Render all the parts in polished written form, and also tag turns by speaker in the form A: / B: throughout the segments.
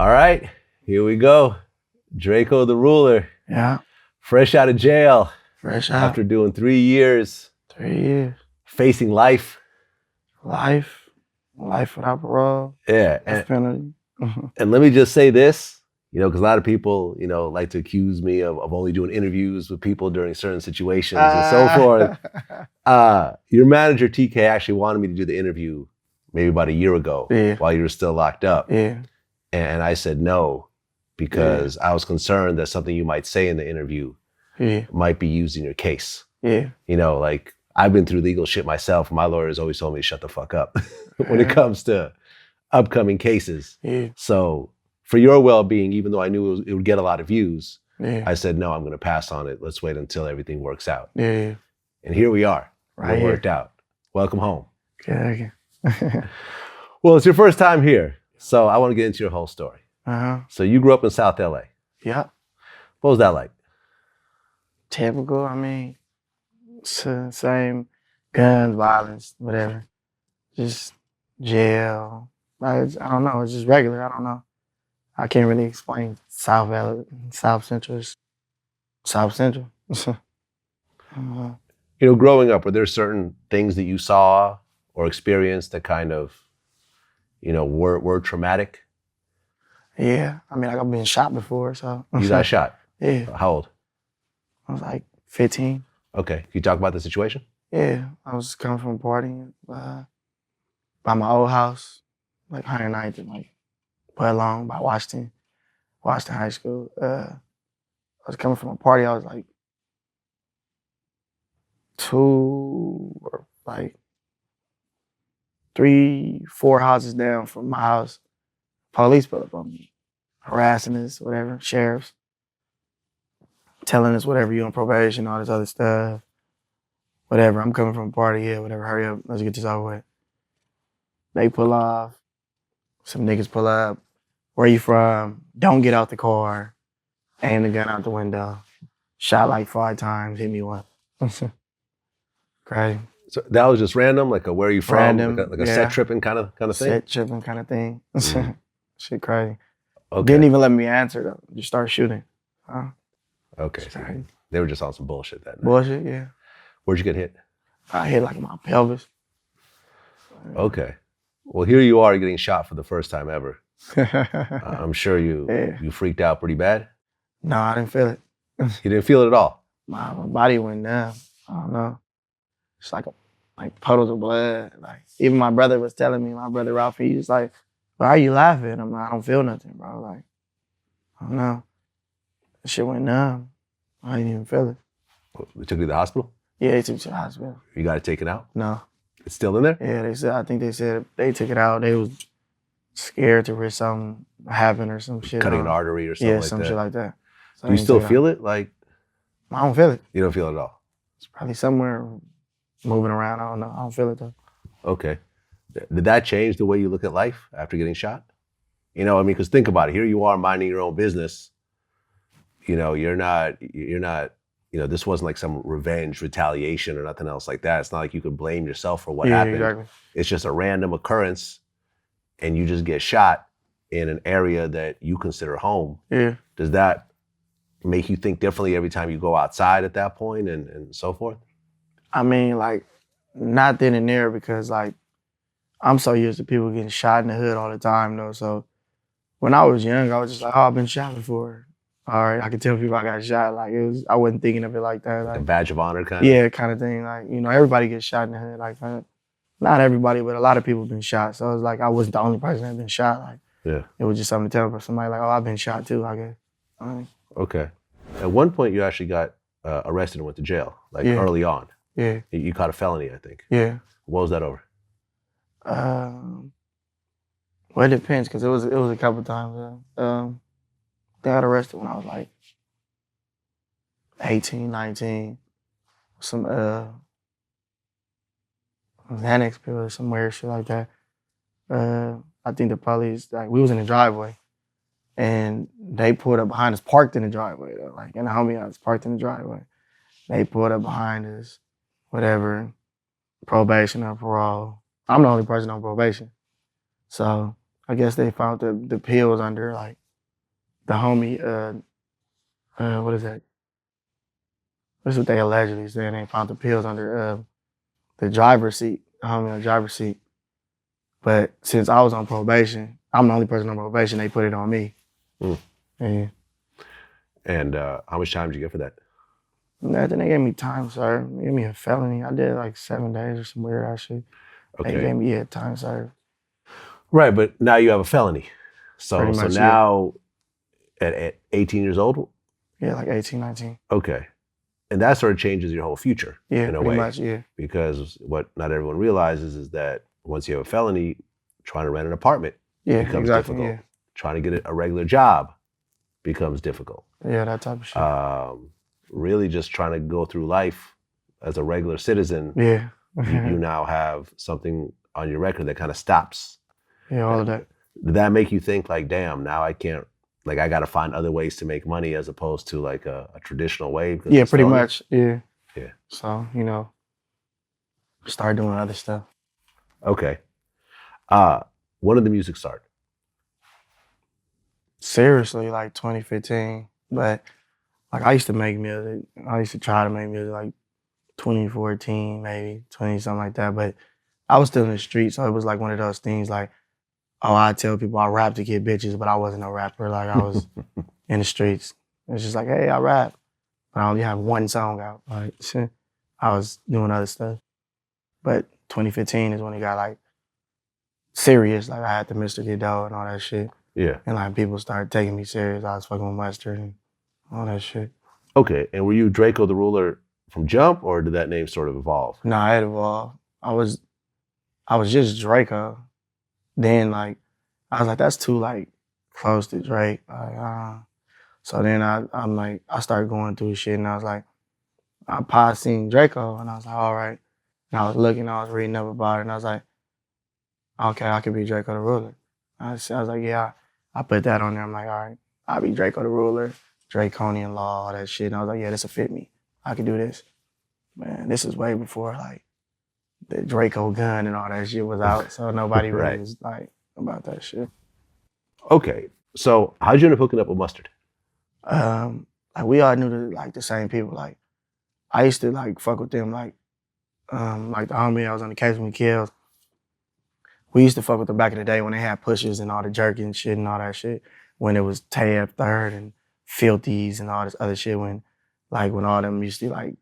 A: All right, here we go. Drakeo The Ruler.
B: Yeah.
A: Fresh out of jail.
B: Fresh out.
A: After doing 3 years.
B: 3 years.
A: Facing life.
B: Life without parole.
A: Yeah.
B: Penalty.
A: And let me just say this, because a lot of people, like to accuse me of only doing interviews with people during certain situations and so forth. Your manager, TK, actually wanted me to do the interview maybe about a year ago while you were still locked up.
B: Yeah.
A: And I said no, because I was concerned that something you might say in the interview might be used in your case.
B: Yeah.
A: Like I've been through legal shit myself. My lawyers always told me to shut the fuck up when it comes to upcoming cases.
B: Yeah.
A: So for your well-being, even though I knew it would get a lot of views,
B: Yeah.
A: I said, no, I'm going to pass on it. Let's wait until everything works out.
B: Yeah.
A: And here we are.
B: Right.
A: It worked out. Welcome home.
B: Yeah.
A: Well, it's your first time here, so I want to get into your whole story. So you grew up in South LA.
B: Yeah.
A: What was that like?
B: Typical. I mean, same guns, violence, whatever. Just jail. I don't know. It's just regular. I don't know. I can't really explain South LA, South Central. South Central.
A: Growing up, were there certain things that you saw or experienced that kind of, were traumatic?
B: Yeah. I mean, I've been shot before, so.
A: You got shot?
B: Yeah.
A: How old?
B: I was like 15.
A: Okay. Can you talk about the situation?
B: Yeah. I was coming from a party by my old house, like 109th and like Long by Washington High School. I was coming from a party. I was like 2 or like 3, 4 houses down from my house. Police pull up on me, harassing us, whatever, sheriffs, telling us whatever, you on probation, all this other stuff. Whatever, I'm coming from a party, whatever, hurry up, let's get this over with. They pull off, some niggas pull up, where you from? Don't get out the car, aim the gun out the window, shot like 5 times, hit me once. Crazy.
A: So that was just random, like a where are you from?
B: Random,
A: like a set tripping kind of thing?
B: Set tripping kind of thing. Shit crazy.
A: Okay.
B: Didn't even let me answer though. Just start shooting.
A: Okay. So they were just on some bullshit that night.
B: Bullshit, yeah.
A: Where'd you get hit?
B: I hit like my pelvis.
A: Okay. Well, here you are getting shot for the first time ever. I'm sure you freaked out pretty bad.
B: No, I didn't feel it.
A: You didn't feel it at all?
B: My body went numb. I don't know. It's like puddles of blood. Like even my brother was telling me, my brother Ralphie, he was like, why are you laughing? I'm like, I don't feel nothing, bro. Like, I don't know. That shit went numb. I didn't even feel it.
A: They took you to the hospital?
B: Yeah, they took me to the hospital.
A: You got it taken out?
B: No.
A: It's still in there?
B: Yeah, I think they said they took it out. They was scared to risk something happen or some shit.
A: Cutting an artery or something like that?
B: Yeah, some shit like that. So
A: do you still feel it? Like,
B: I don't feel it.
A: You don't feel it at all?
B: It's probably somewhere moving around. I don't know. I don't feel it though.
A: Okay. Did that change the way you look at life after getting shot? Because think about it. Here you are minding your own business. You're not, this wasn't like some revenge, retaliation or nothing else like that. It's not like you could blame yourself for what happened.
B: Exactly.
A: It's just a random occurrence and you just get shot in an area that you consider home.
B: Yeah.
A: Does that make you think differently every time you go outside at that point and so forth?
B: I mean, like, not then and there because, like, I'm so used to people getting shot in the hood all the time, though. So when I was young, I was just like, oh, I've been shot before. All right, I could tell people I got shot. Like, I wasn't thinking of it like that.
A: Like a badge of honor kind
B: of? Yeah, kind of thing. Like, everybody gets shot in the hood like that. Not everybody, but a lot of people have been shot. So it was like I wasn't the only person that had been shot. Like,
A: yeah, it
B: was just something to tell somebody like, oh, I've been shot too, I guess.
A: Okay. At one point, you actually got arrested and went to jail, like early on.
B: Yeah.
A: You caught a felony, I think.
B: Yeah.
A: What was that over?
B: Well, it depends, because it was a couple times. They got arrested when I was like 18, 19. Some Xanax pills, some weird shit like that. I think the police, like, we was in the driveway and they pulled up behind us, parked in the driveway though. Like, in the homie house, parked in the driveway. They pulled up behind us, whatever, probation or parole. I'm the only person on probation. So I guess they found the pills under like the homie. What is that? That's what they allegedly saying. They found the pills under the driver's seat. The homie on the driver's seat. But since I was on probation, I'm the only person on probation. They put it on me.
A: Mm.
B: Yeah.
A: And how much time did you get for that?
B: I think they gave me time, sir. They gave me a felony. I did like 7 days or some weird ass shit.
A: Okay.
B: They gave me time, sir.
A: Right, but now you have a felony. So
B: Pretty much,
A: now at 18 years old?
B: Yeah, like 18, 19.
A: Okay. And that sort of changes your whole future
B: Yeah,
A: in a
B: pretty
A: way.
B: much, yeah.
A: Because what not everyone realizes is that once you have a felony, trying to rent an apartment becomes difficult.
B: Yeah.
A: Trying to get a regular job becomes difficult.
B: Yeah, that type of shit.
A: Really just trying to go through life as a regular citizen.
B: Yeah.
A: you now have something on your record that kind of stops.
B: Yeah, all of that.
A: Did that make you think like, damn, now I can't, like I got to find other ways to make money as opposed to like a traditional way?
B: Yeah, pretty much. Yeah.
A: Yeah.
B: So, start doing other stuff.
A: Okay. When did the music start?
B: Seriously, like 2015. But like I used to make music. I used to try to make music like 2014, maybe 20, something like that. But I was still in the street, so it was like one of those things like, oh, I tell people I rap to get bitches, but I wasn't a rapper. Like I was in the streets. It's just like, hey, I rap, but I only have one song out. Like I was doing other stuff. But 2015 is when it got like serious. Like I had the Mr. Giddo and all that shit.
A: Yeah.
B: And like people started taking me serious. I was fucking with Mustard and all that shit.
A: Okay. And were you Drakeo The Ruler from jump, or did that name sort of evolve?
B: Nah, it evolved. I was just Draco. Then like I was like, that's too like close to Drake. Like, so then I'm like, I started going through shit and I was like, I probably seen Draco and I was like, all right. And I was looking, I was reading up about it and I was like, okay, I could be Drakeo The Ruler. I was like, yeah, I put that on there. I'm like, all right, I'll be Drakeo The Ruler, Draconian law, all that shit. And I was like, yeah, this will fit me. I could do this. Man, this is way before like the Draco gun and all that shit was out. So nobody really
A: Right.
B: was like about that shit.
A: Okay. So how'd you end up hooking up with Mustard?
B: Like we all knew the same people. Like I used to like fuck with them. Like the homie I was on the case with Kills. We used to fuck with them back in the day when they had pushes and all the jerky and shit and all that shit. When it was Tab Third and Filthies and all this other shit. When all them used to like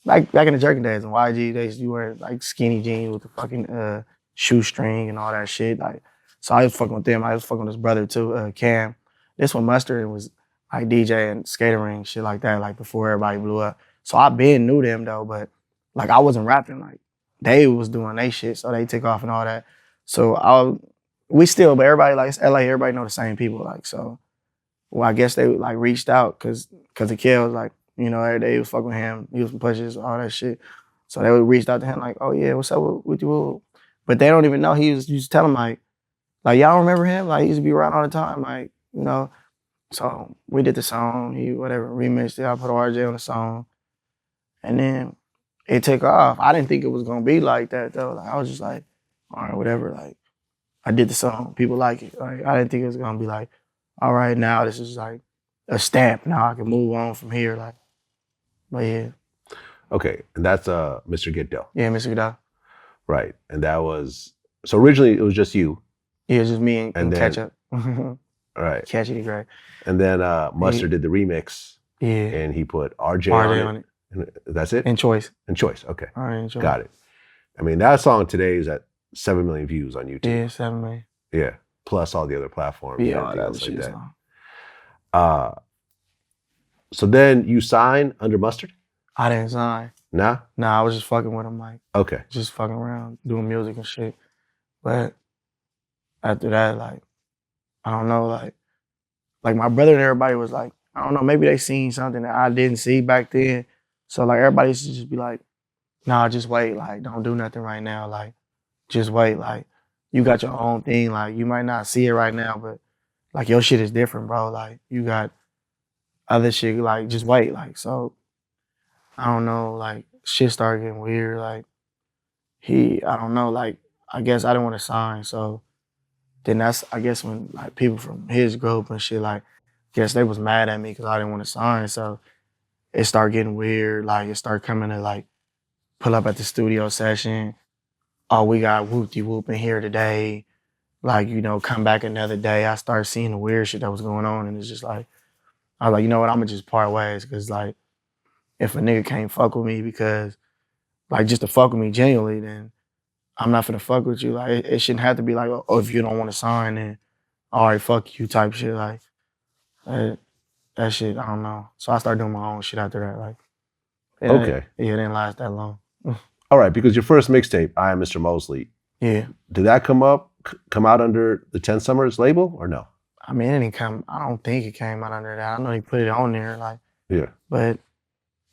B: back in the jerky days and YG, they used to wear like skinny jeans with the fucking shoestring and all that shit. Like, so I was fucking with them. I was fucking with his brother too, Cam. This one Mustard was like DJ and skatering shit like that, like before everybody blew up. So I been knew them though, but like I wasn't rapping. Like they was doing they shit, so they took off and all that. So but everybody like LA, everybody know the same people. Like so, well I guess they like reached out because the kid was like, every day he was fucking with him, he was pushes, all that shit. So they would reached out to him like, oh yeah, what's up with you? But they don't even know he used to tell them like y'all remember him? Like he used to be around all the time, like So we did the song, he whatever remixed it. I put RJ on the song, and then it took off. I didn't think it was gonna be like that though. Like I was just like, all right, whatever. Like I did the song, people like it. Like I didn't think it was gonna be like, all right, now this is like a stamp. Now I can move on from here. Like, but yeah.
A: Okay, and that's Mr. Giddo.
B: Yeah, Mr. Giddo.
A: Right, and that was so originally it was just you.
B: Yeah, just me and
A: then,
B: Ketchup.
A: Right.
B: Catchy Gray.
A: And then Mustard did the remix.
B: Yeah.
A: And he put RJ on it. And that's it?
B: And Choice.
A: And Choice, okay.
B: All right, and Choice.
A: Got it. I mean, that song today is at 7 million views on YouTube.
B: Yeah, 7 million.
A: Yeah, plus all the other platforms.
B: Yeah,
A: and
B: all that
A: else
B: shit.
A: like that. So then you signed under Mustard?
B: I didn't sign.
A: Nah?
B: Nah, I was just fucking with him, like.
A: Okay.
B: Just fucking around, doing music and shit. But after that, like, I don't know, like my brother and everybody was like, I don't know, maybe they seen something that I didn't see back then. So like everybody used to just be like, nah, just wait, like don't do nothing right now. Like, just wait. Like, you got your own thing. Like, you might not see it right now, but like your shit is different, bro. Like, you got other shit, like just wait. Like, so I don't know, like shit started getting weird. Like I don't know, like I guess I didn't want to sign, so then that's, I guess, when like people from his group and shit, like, guess they was mad at me because I didn't want to sign. So it started getting weird. Like, it started coming to like pull up at the studio session. Oh, we got whoop-de-whoop in here today. Like, you know, come back another day. I started seeing the weird shit that was going on. And it's just like, I was like, you know what, I'm gonna just part ways. Cause like, if a nigga can't fuck with me because, like, just to fuck with me genuinely, then I'm not finna fuck with you. Like, it shouldn't have to be like, oh, if you don't want to sign, then all right, fuck you type shit. Like, that shit, I don't know. So I started doing my own shit after that. Like,
A: Okay.
B: It didn't last that long.
A: All right, because your first mixtape, I Am Mr. Mosley,
B: Yeah.
A: did that come out under the 10 Summers label or no?
B: I mean, it didn't come, I don't think it came out under that. I know he put it on there, like,
A: Yeah.
B: but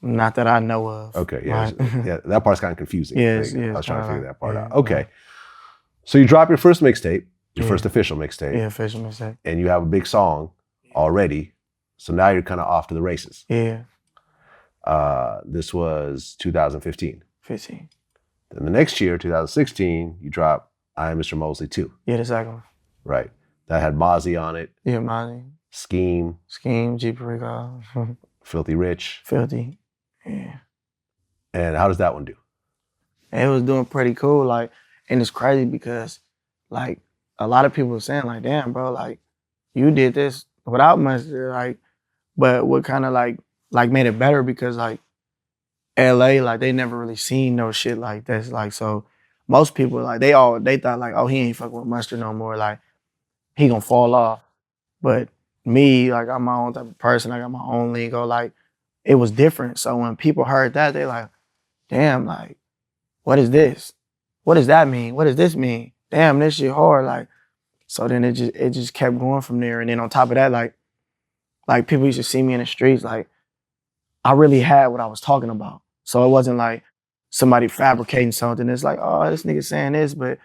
B: not that I know of.
A: Okay, yeah.
B: Like,
A: Yeah, that part's kind of confusing.
B: Yes,
A: I
B: yes,
A: was trying to figure
B: like,
A: that part
B: yeah,
A: out. Okay. So you drop your first mixtape, your
B: Yeah.
A: first official mixtape,
B: yeah, official mistake.
A: and you have a big song already. So now you're kind of off to the races.
B: Yeah,
A: This was 2015.
B: 15.
A: Then the next year, 2016, you drop I Am Mr. Mosley 2.
B: Yeah, the second one.
A: Right. That had Mozzie on it,
B: Yeah, Monty,
A: Scheme,
B: Jeep Rico,
A: Filthy Rich.
B: Filthy. Yeah.
A: And how does that one do?
B: And it was doing pretty cool, like, and it's crazy because, like, a lot of people were saying, like, damn, bro, like, you did this without Mustard, like, but what kind of, like made it better because, like, LA, like, they never really seen no shit like this, like, so most people, like, they thought, like, oh, he ain't fucking with Mustard no more, like, he gonna fall off. But me, like, I'm my own type of person, I got my own lingo, like, it was different. So when people heard that, they like, damn, like, what is this? What does that mean? What does this mean? Damn, this shit hard. Like, so then it just kept going from there. And then on top of that, like people used to see me in the streets, like, I really had what I was talking about. So it wasn't like somebody fabricating something. It's like, oh, this nigga saying this, but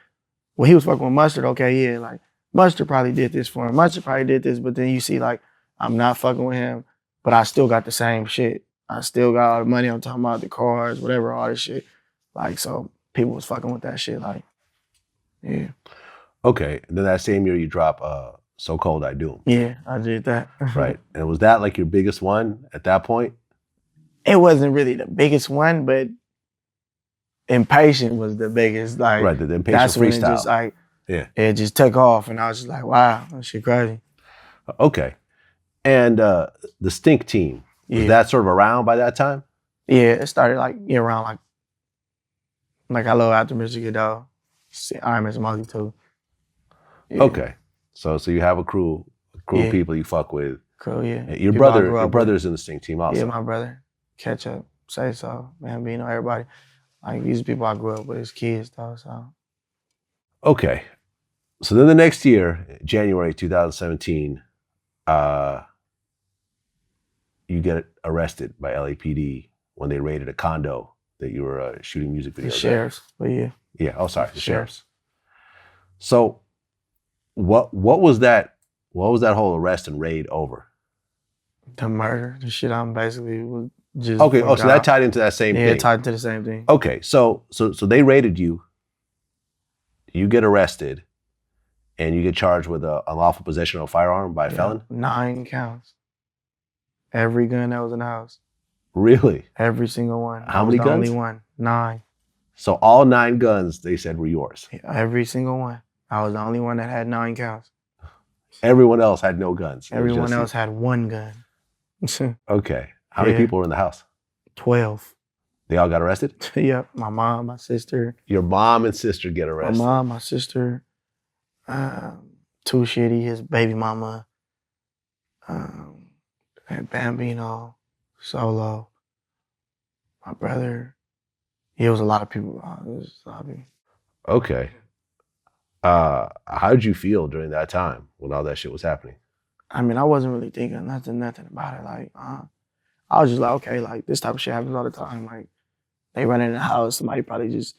B: when he was fucking with Mustard, okay, yeah, like, Mustard probably did this for him. Mustard probably did this, but then you see, like, I'm not fucking with him, but I still got the same shit. I still got all the money. I'm talking about the cars, whatever, all this shit. Like, so people was fucking with that shit. Like, yeah.
A: Okay. And then that same year you drop So Cold I Do 'Em.
B: Yeah, I did that.
A: Right. And was that like your biggest one at that point?
B: It wasn't really the biggest one, but Impatient was the biggest. Like,
A: Right, the Impatient
B: that's when it
A: freestyle.
B: just, like,
A: Yeah.
B: it just took off. And I was just like, wow, that shit crazy.
A: Okay. And the Stink team, was
B: Yeah.
A: that sort of around by that time?
B: Yeah, it started, like, around, like I love After Michigan, though. I'm Mr. Monkey, too. Yeah.
A: Okay. So you have a crew of
B: Yeah.
A: people you fuck with.
B: Cool, yeah.
A: And your
B: People I grew
A: your
B: up with.
A: brother's in the Stink team also.
B: Yeah, my brother. Catch up. Say so. Man, but, you know, everybody. Like, these people I grew up with as kids, though, so.
A: Okay. So then the next year, January 2017, you get arrested by LAPD when they raided a condo that you were shooting music videos
B: The
A: at.
B: sheriffs, but yeah.
A: Yeah. Oh, sorry. The
B: Sheriffs.
A: sheriffs. So what was that whole arrest and raid over?
B: The murder, the shit I'm basically was just.
A: Okay. Oh, so that
B: forgot.
A: tied into that same
B: Yeah,
A: thing.
B: it tied to the same thing.
A: Okay. So they raided you. You get arrested, and you get charged with unlawful possession of a firearm by a felon.
B: 9 counts. Every gun that was in the house.
A: Really?
B: Every single one.
A: How
B: I was
A: many
B: the
A: guns?
B: only one. 9.
A: So all 9 guns they said were yours.
B: Every single one. I was the only one that had 9 counts.
A: Everyone else had no guns. It was
B: Everyone
A: just
B: else had 1 gun.
A: you. Okay. How many
B: Yeah.
A: people were in the house?
B: 12.
A: They all got arrested?
B: Yep. My mom, my sister.
A: Your mom and sister get
B: My
A: arrested.
B: mom, my sister. Too Shitty, his baby mama. And Bambino. Solo. My brother. Yeah, it was a lot of people. It was a lot of people.
A: Okay. How did you feel during that time when all that shit was happening?
B: I mean, I wasn't really thinking nothing about it. Like, I was just like, okay, like, this type of shit happens all the time. Like, they run in the house, somebody probably just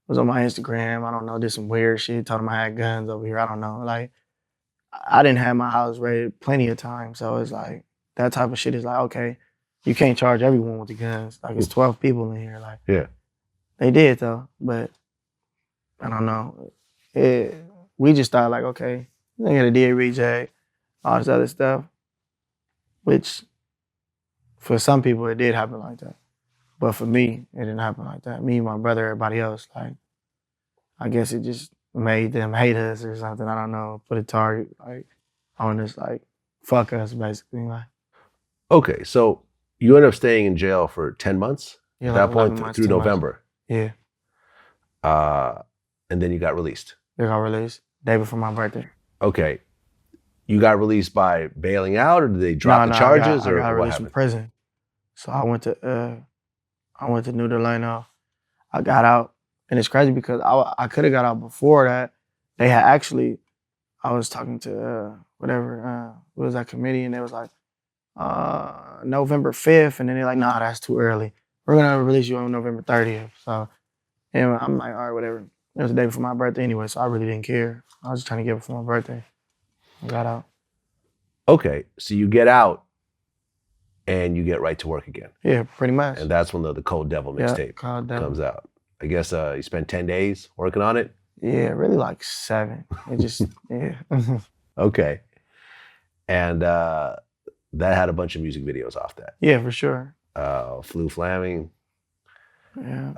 B: was on my Instagram, I don't know, did some weird shit, told them I had guns over here, I don't know. Like, I didn't have my house raided plenty of times, so it's like, that type of shit is like, okay, you can't charge everyone with the guns. Like, it's 12 people in here. Like,
A: Yeah.
B: they did, though, but I don't know. We just thought, like, okay, They got a DA reject, all this other stuff, which for some people it did happen like that. But for me, it didn't happen like that. Me, my brother, everybody else, like, I guess it just made them hate us or something. I don't know. Put a target like on us, like fuck us, basically. Like,
A: Okay, so you ended up staying in jail for 10 months
B: yeah,
A: at
B: like
A: that point
B: 11 months,
A: through
B: 10 months.
A: November.
B: Yeah,
A: And then you got released.
B: they got released day before my birthday.
A: Okay. You got released by bailing out, or did they drop the charges,
B: I
A: or
B: got
A: what
B: released from
A: happened?
B: prison. So I went to New Delano. I got out, and it's crazy because I could have got out before that. They had actually, I was talking to what was that committee, and they was like, November 5th, and then they're like, nah, that's too early. We're gonna release you on November 30th. So, and I'm like, all right, whatever. It was the day before my birthday anyway, so I really didn't care. I was just trying to get it for my birthday. I got out.
A: Okay, so you get out, and you get right to work again.
B: Yeah, pretty much.
A: And that's when the Cold Devil mixtape comes out. I guess you spent 10 days working on it?
B: Yeah, really like 7. It just, yeah.
A: Okay. And that had a bunch of music videos off that.
B: Yeah, for sure.
A: Flu Flaming.
B: Yeah.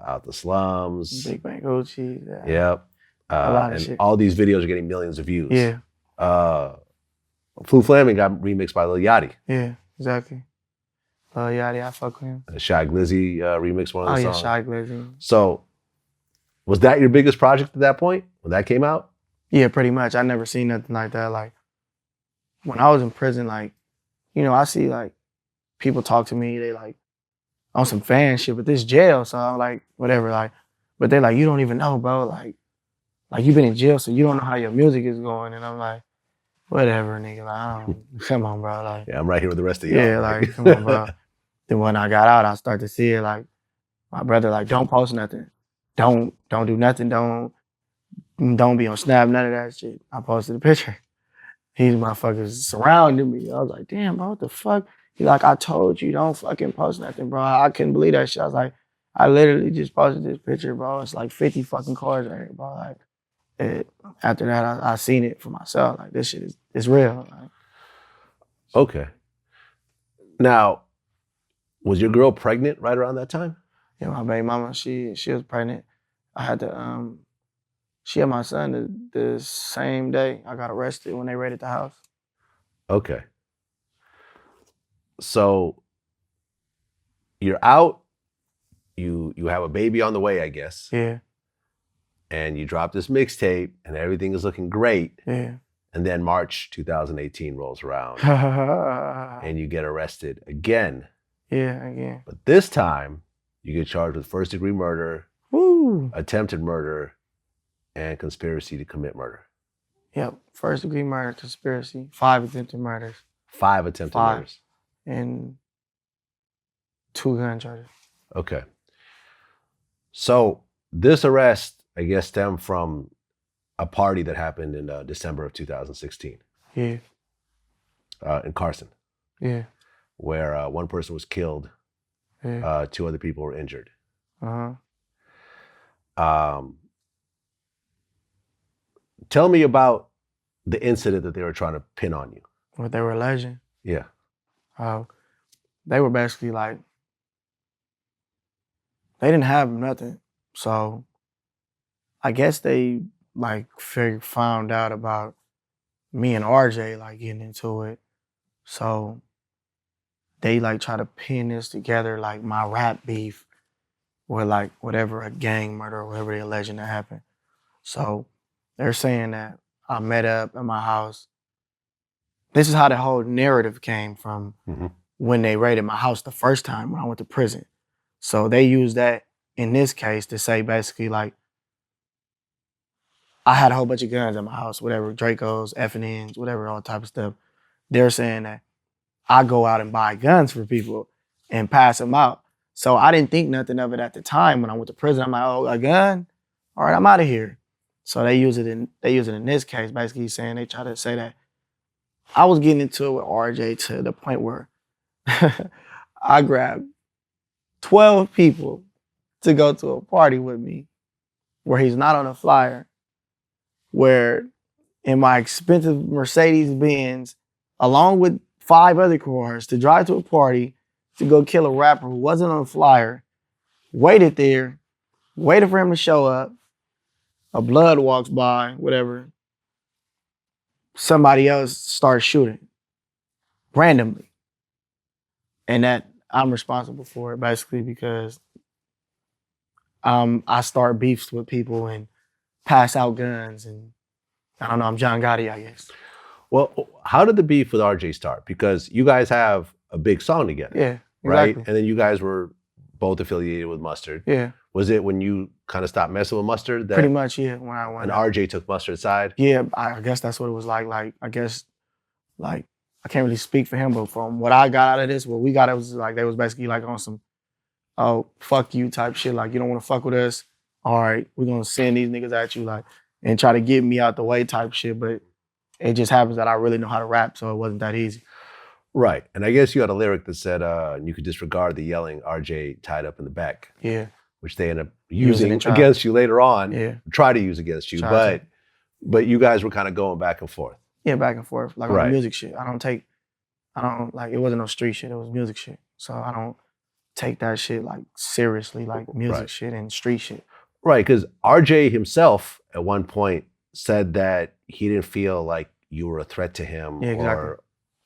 A: Out the Slums.
B: Big Bang Gucci. Yeah.
A: Yep.
B: A lot of
A: and
B: shit.
A: all these videos are getting millions of views.
B: Yeah.
A: Flu Flaming got remixed by Lil Yachty.
B: Yeah, exactly. Yachty, I fuck with him.
A: Shy Glizzy remixed one of the songs.
B: Shy Glizzy.
A: So, was that your biggest project at that point when that came out?
B: Yeah, pretty much. I never seen nothing like that. Like, when I was in prison, like, you know, I see, like, people talk to me, they, like, on some fan shit, but this jail, so I'm like, whatever, like, but they're like, you don't even know, bro, like, you've been in jail, so you don't know how your music is going, and I'm like, whatever, nigga, like, I don't, come on, bro, like.
A: Yeah, I'm right here with the rest of y'all.
B: Yeah, like, come on, bro. Then when I got out, I started to see it, like, my brother, like, don't post nothing. Don't do nothing. Don't be on Snap, none of that shit. I posted a picture. These motherfuckers surrounded me. I was like, damn, bro, what the fuck? He like, I told you, don't fucking post nothing, bro. I couldn't believe that shit. I was like, I literally just posted this picture, bro. It's like 50 fucking cars right here, bro. Like, after that, I seen it for myself. Like, this shit is real. Like,
A: okay. Now, was your girl pregnant right around that time?
B: Yeah, my baby mama, she was pregnant. I had to, she had my son the same day I got arrested when they raided the house.
A: Okay. So you're out, you have a baby on the way, I guess.
B: Yeah.
A: And you drop this mixtape and everything is looking great.
B: Yeah.
A: And then March 2018 rolls around and you get arrested again.
B: Yeah, again.
A: But this time you get charged with first-degree murder, attempted murder, and conspiracy to commit murder.
B: Yep. First-degree murder, conspiracy, 5 attempted murders.
A: 5 attempted murders.
B: And 2 gun charges.
A: Okay. So this arrest, I guess, stemmed from a party that happened in December of 2016.
B: Yeah.
A: In Carson.
B: Yeah.
A: Where one person was killed, 2 other people were injured. Tell me about the incident that they were trying to pin on you.
B: What they were alleging?
A: Yeah.
B: They were basically like, they didn't have nothing. So I guess they like found out about me and RJ like getting into it. So they like try to pin this together, like my rap beef with like whatever, a gang murder or whatever they alleging that happened. So they're saying that I met up at my house. This is how the whole narrative came from when they raided my house the first time when I went to prison. So they used that in this case to say basically like, I had a whole bunch of guns at my house, whatever, Dracos, F&Ns, whatever, all type of stuff. They're saying that I go out and buy guns for people and pass them out. So I didn't think nothing of it at the time when I went to prison. I'm like, oh, a gun? All right, I'm out of here. So they use it in this case, basically saying they try to say that I was getting into it with RJ to the point where I grabbed 12 people to go to a party with me where he's not on a flyer, where in my expensive Mercedes Benz, along with 5 other cars, to drive to a party to go kill a rapper who wasn't on the flyer, waited there, waited for him to show up, a blood walks by, whatever, somebody else starts shooting randomly. And that I'm responsible for it basically because I start beefs with people and pass out guns and I don't know, I'm John Gotti, I guess.
A: Well, how did the beef with RJ start? Because you guys have a big song together.
B: Yeah,
A: right?
B: exactly.
A: And then you guys were both affiliated with Mustard.
B: Yeah.
A: Was it when you kind of stopped messing with Mustard that
B: Pretty much, yeah. When I went
A: and RJ took Mustard's side?
B: Yeah, I guess that's what it was like. Like, I guess, like, I can't really speak for him, but from what I got out of this, what we got, it was like, they was basically like on some, oh, fuck you type shit. Like, you don't want to fuck with us. All right, we're going to send these niggas at you, like, and try to get me out the way type shit. But it just happens that I really know how to rap, so it wasn't that easy.
A: Right. And I guess you had a lyric that said you could disregard the yelling RJ tied up in the back.
B: Yeah.
A: Which they end up using
B: in trial.
A: against you later on.
B: Yeah.
A: Try to use against you. But you guys were kind of going back and forth.
B: Yeah, back and forth. Like
A: Right.
B: on music shit. Like, it wasn't no street shit, it was music shit. So I don't take that shit like seriously, like music
A: Right.
B: shit and street shit.
A: Right, because RJ himself at one point said that he didn't feel like you were a threat to him.
B: Yeah, exactly.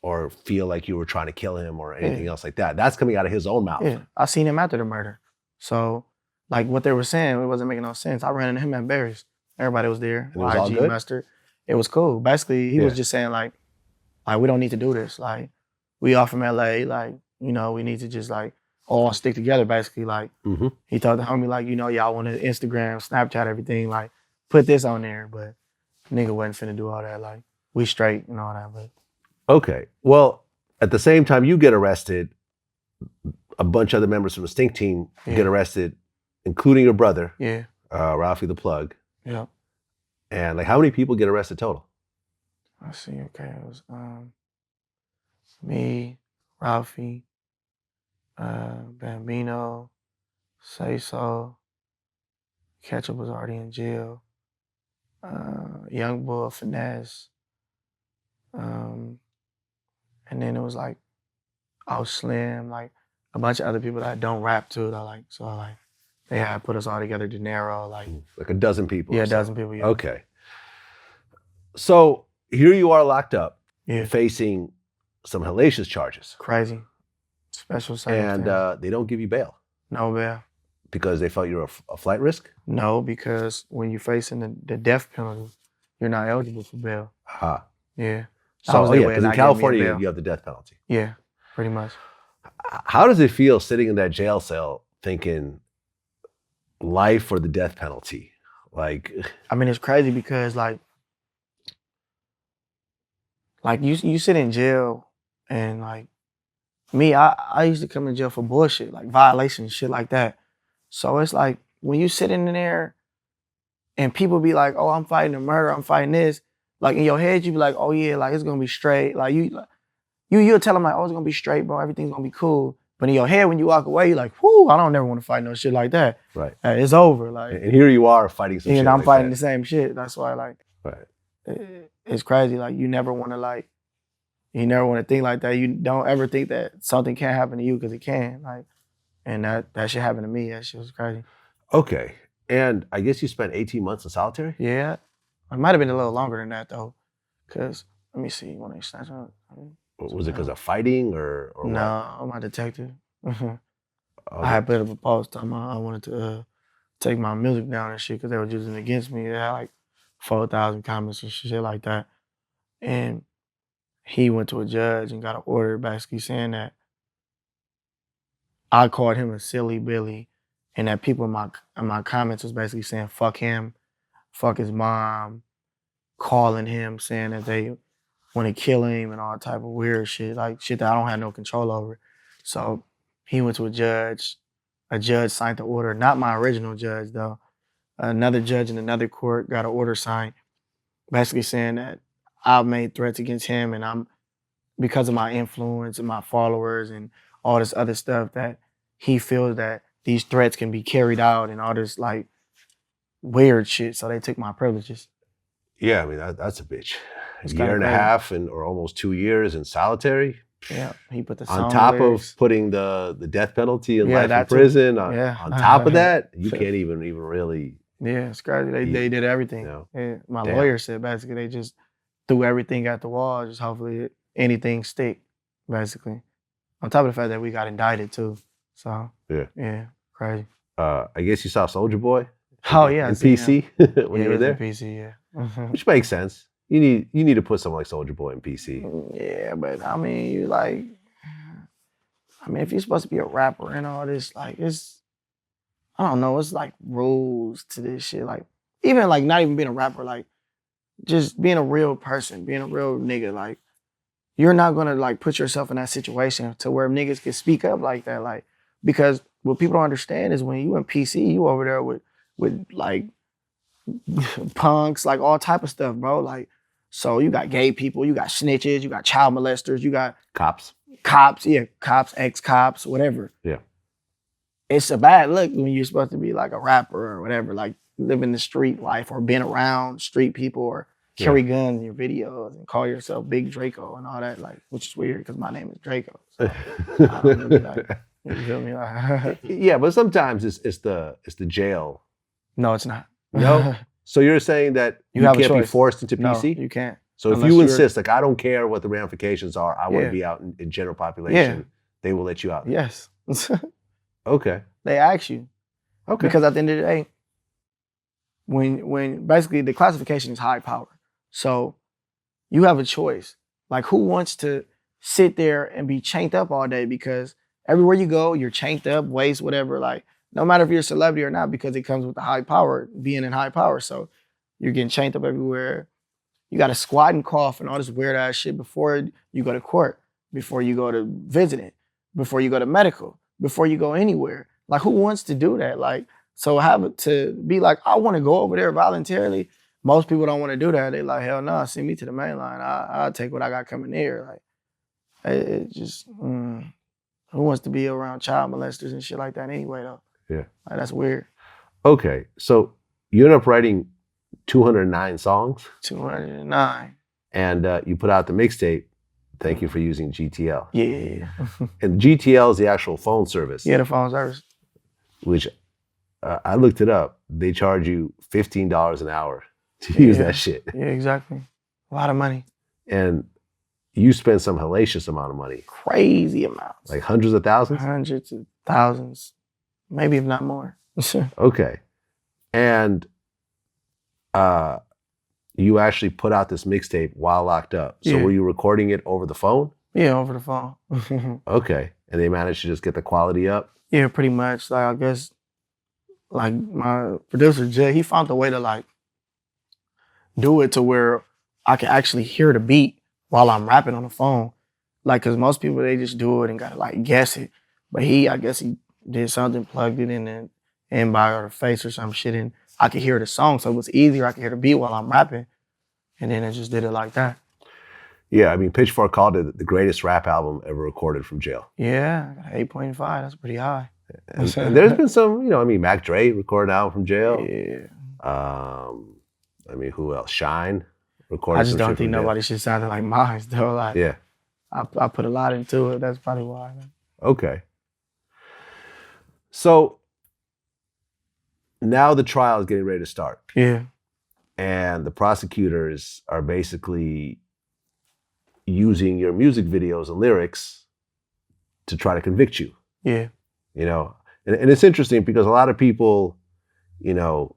A: Or feel like you were trying to kill him or anything else like that. That's coming out of his own mouth.
B: Yeah, I seen him after the murder. So, like, what they were saying, it wasn't making no sense. I ran into him at Barry's. Everybody was there.
A: And it was all good?
B: Mustard. It was cool. Basically, he was just saying, like, we don't need to do this. Like, we all from LA. Like, you know, we need to just, like, all stick together, basically. Like, he told the homie, like, you know, y'all want to Instagram, Snapchat, everything. Like, put this on there. But nigga wasn't finna do all that. Like, we straight and all that. But
A: okay. Well, at the same time you get arrested, a bunch of other members from the Stink team get arrested, including your brother, Ralphie the Plug.
B: Yeah.
A: And like, how many people get arrested total?
B: Let's see. Okay, it was me, Ralphie, Bambino, Say So. Ketchup was already in jail. Young Boy, Finesse. And then it was like, Slim, like a bunch of other people that don't rap too. That like, so like, they had put us all together. De Niro, like
A: a dozen people.
B: Yeah, a dozen people. Yeah.
A: Okay. So here you are locked up,
B: Yeah.
A: facing some hellacious charges.
B: Crazy. Special
A: And
B: circumstance.
A: they don't give you bail
B: No bail.
A: because they felt you're a flight risk?
B: No, because when you're facing the death penalty, you're not eligible for bail.
A: Ha.
B: Yeah.
A: So, because in California, you have the death penalty.
B: Yeah, pretty much.
A: How does it feel sitting in that jail cell thinking life or the death penalty? Like,
B: I mean, it's crazy because like you sit in jail and like me, I used to come in jail for bullshit, like violations, shit like that. So it's like when you sit in there and people be like, oh, I'm fighting a murder, I'm fighting this. Like in your head, you be like, oh yeah, like it's gonna be straight. Like you'll tell them like, oh, it's gonna be straight, bro. Everything's gonna be cool. But in your head, when you walk away, you're like, whoo, I don't never want to fight no shit like that.
A: Right.
B: It's over. Like,
A: and here you are fighting some shit.
B: And I'm
A: like
B: fighting
A: that.
B: the same shit. That's why, like, it's crazy. Like, you never want to think like that. You don't ever think that something can't happen to you because it can. Like, and that shit happened to me. That shit was crazy.
A: Okay. And I guess you spent 18 months in solitary?
B: Yeah. It might have been a little longer than that though. Cause let me see when they snatched up.
A: Was it because of fighting or
B: no,
A: what?
B: I'm a detective.
A: Okay.
B: I had put up a post talking about I wanted to take my music down and shit because they were using it against me. It had like 4,000 comments and shit like that. And he went to a judge and got an order basically saying that I called him a silly Billy and that people in my comments was basically saying fuck him, fuck his mom, calling him, saying that they want to kill him and all type of weird shit, like shit that I don't have no control over. So he went to a judge signed the order, not my original judge though. Another judge in another court got an order signed basically saying that I've made threats against him and because of my influence and my followers and all this other stuff that he feels that these threats can be carried out and all this like weird shit. So they took my privileges.
A: Yeah, I mean that's a bitch.
B: It's
A: A year
B: kinda
A: and a
B: crazy.
A: half or almost 2 years in solitary.
B: Yeah, he put the
A: On
B: song
A: top
B: lyrics.
A: of putting the death penalty and
B: Yeah,
A: life in
B: that too.
A: prison,
B: Yeah.
A: on top of that, you can't even really,
B: Yeah, it's crazy. They
A: you
B: did everything.
A: know,
B: Yeah, my
A: damn.
B: lawyer said basically they just threw everything at the wall. Just hopefully anything stick. Basically, on top of the fact that we got indicted too. So yeah, crazy.
A: I guess you saw Soulja Boy.
B: Oh yeah, I
A: in
B: seen him.
A: PC when
B: Yeah,
A: you were
B: he was in
A: there,
B: PC. Yeah.
A: which makes sense. You need to put someone like Soulja Boy in PC.
B: Yeah, but I mean, you like, I mean, if you're supposed to be a rapper and all this, like, it's, I don't know, it's like rules to this shit. Like, even like not even being a rapper, like, just being a real person, being a real nigga, like, you're not gonna like put yourself in that situation to where niggas can speak up like that, like, because what people don't understand is when you in PC, you over there with like punks, like all type of stuff, bro. Like, so you got gay people, you got snitches, you got child molesters, you got
A: Cops.
B: cops, yeah, cops, ex-cops, whatever.
A: Yeah.
B: It's a bad look when you're supposed to be like a rapper or whatever, like living the street life or being around street people or carry guns in your videos and call yourself Big Draco and all that, like, which is weird because my name is Draco. So I don't really like, you feel me? Like,
A: Yeah, but sometimes it's the jail.
B: no, it's not.
A: No. So you're saying that you
B: have a
A: can't be
B: choice.
A: forced into
B: No,
A: PC?
B: you can't.
A: So if
B: Unless
A: you
B: you're-
A: insist, like, I don't care what the ramifications are, I want
B: Yeah.
A: to be out in general population, they will let you out.
B: Yes.
A: Okay.
B: They ask you.
A: Okay.
B: Because at the end of the day, when basically the classification is high power. So you have a choice. Like, who wants to sit there and be chained up all day? Because everywhere you go, you're chained up, waist, whatever. Like, no matter if you're a celebrity or not, because it comes with the high power, being in high power. So you're getting chained up everywhere. You got to squat and cough and all this weird ass shit before you go to court, before you go to visiting, before you go to medical, before you go anywhere. Like, who wants to do that? Like, so have it to be like, I want to go over there voluntarily. Most people don't want to do that. They like, hell no, send me to the main line. I'll take what I got coming there. Like, it just, who wants to be around child molesters and shit like that anyway, though?
A: Yeah.
B: Like, that's weird.
A: Okay. So you end up writing 209 songs
B: 209.
A: and you put out the mixtape. Thank you for using GTL.
B: Yeah.
A: And GTL is the actual phone service.
B: Yeah, the phone service.
A: Which I looked it up. They charge you $15 an hour to use that shit.
B: Yeah, exactly. A lot of money.
A: And you spend some hellacious amount of money.
B: Crazy amounts.
A: Like hundreds of thousands?
B: Hundreds of thousands. Maybe if not more.
A: Okay. And you actually put out this mixtape while locked up. So
B: Yeah.
A: were you recording it over the phone?
B: Yeah, over the phone.
A: Okay. And they managed to just get the quality up?
B: Yeah, pretty much. Like, I guess, like, my producer, Jay, he found a way to, like, do it to where I can actually hear the beat while I'm rapping on the phone. Like, because most people, they just do it and got to, like, guess it. But I guess he did something, plugged it in by her face or some shit, and I could hear the song. So it was easier. I could hear the beat while I'm rapping. And then it just did it like that.
A: Yeah, I mean, Pitchfork called it the greatest rap album ever recorded from jail.
B: Yeah, I got 8.5. That's pretty high.
A: And there's been some, I mean, Mac Dre recorded an album from jail.
B: Yeah.
A: I mean, who else? Shine recorded
B: I just
A: some
B: don't
A: shit
B: think
A: from jail.
B: nobody should sound like mine, though. Like,
A: Yeah.
B: I put a lot into it. That's probably why.
A: Okay. So now the trial is getting ready to start.
B: Yeah.
A: And the prosecutors are basically using your music videos and lyrics to try to convict you.
B: Yeah.
A: You know, and it's interesting because a lot of people, you know,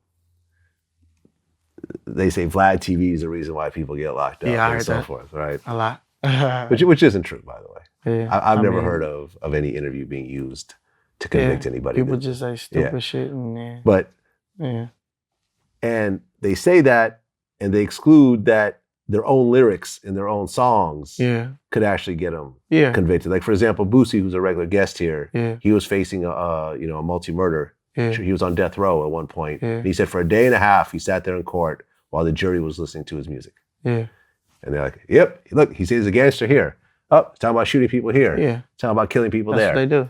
A: they say VladTV is the reason why people get locked up
B: Yeah, I
A: and
B: heard
A: so
B: that.
A: forth, right?
B: A lot.
A: Which isn't true, by the way.
B: Yeah.
A: I've never
B: mean,
A: heard of any interview being used to convict anybody.
B: People just say stupid shit and
A: But
B: yeah.
A: and they say that and they exclude that their own lyrics in their own songs could actually get them convicted. Like, for example, Boosie, who's a regular guest here, he was facing a multi-murder. He was on death row at one point. And he said for a day and a half, he sat there in court while the jury was listening to his music.
B: Yeah.
A: And they're like, yep, look, he says he's a gangster here. Oh, he's talking about shooting people here.
B: Yeah.
A: Talking about killing people
B: That's
A: there.
B: what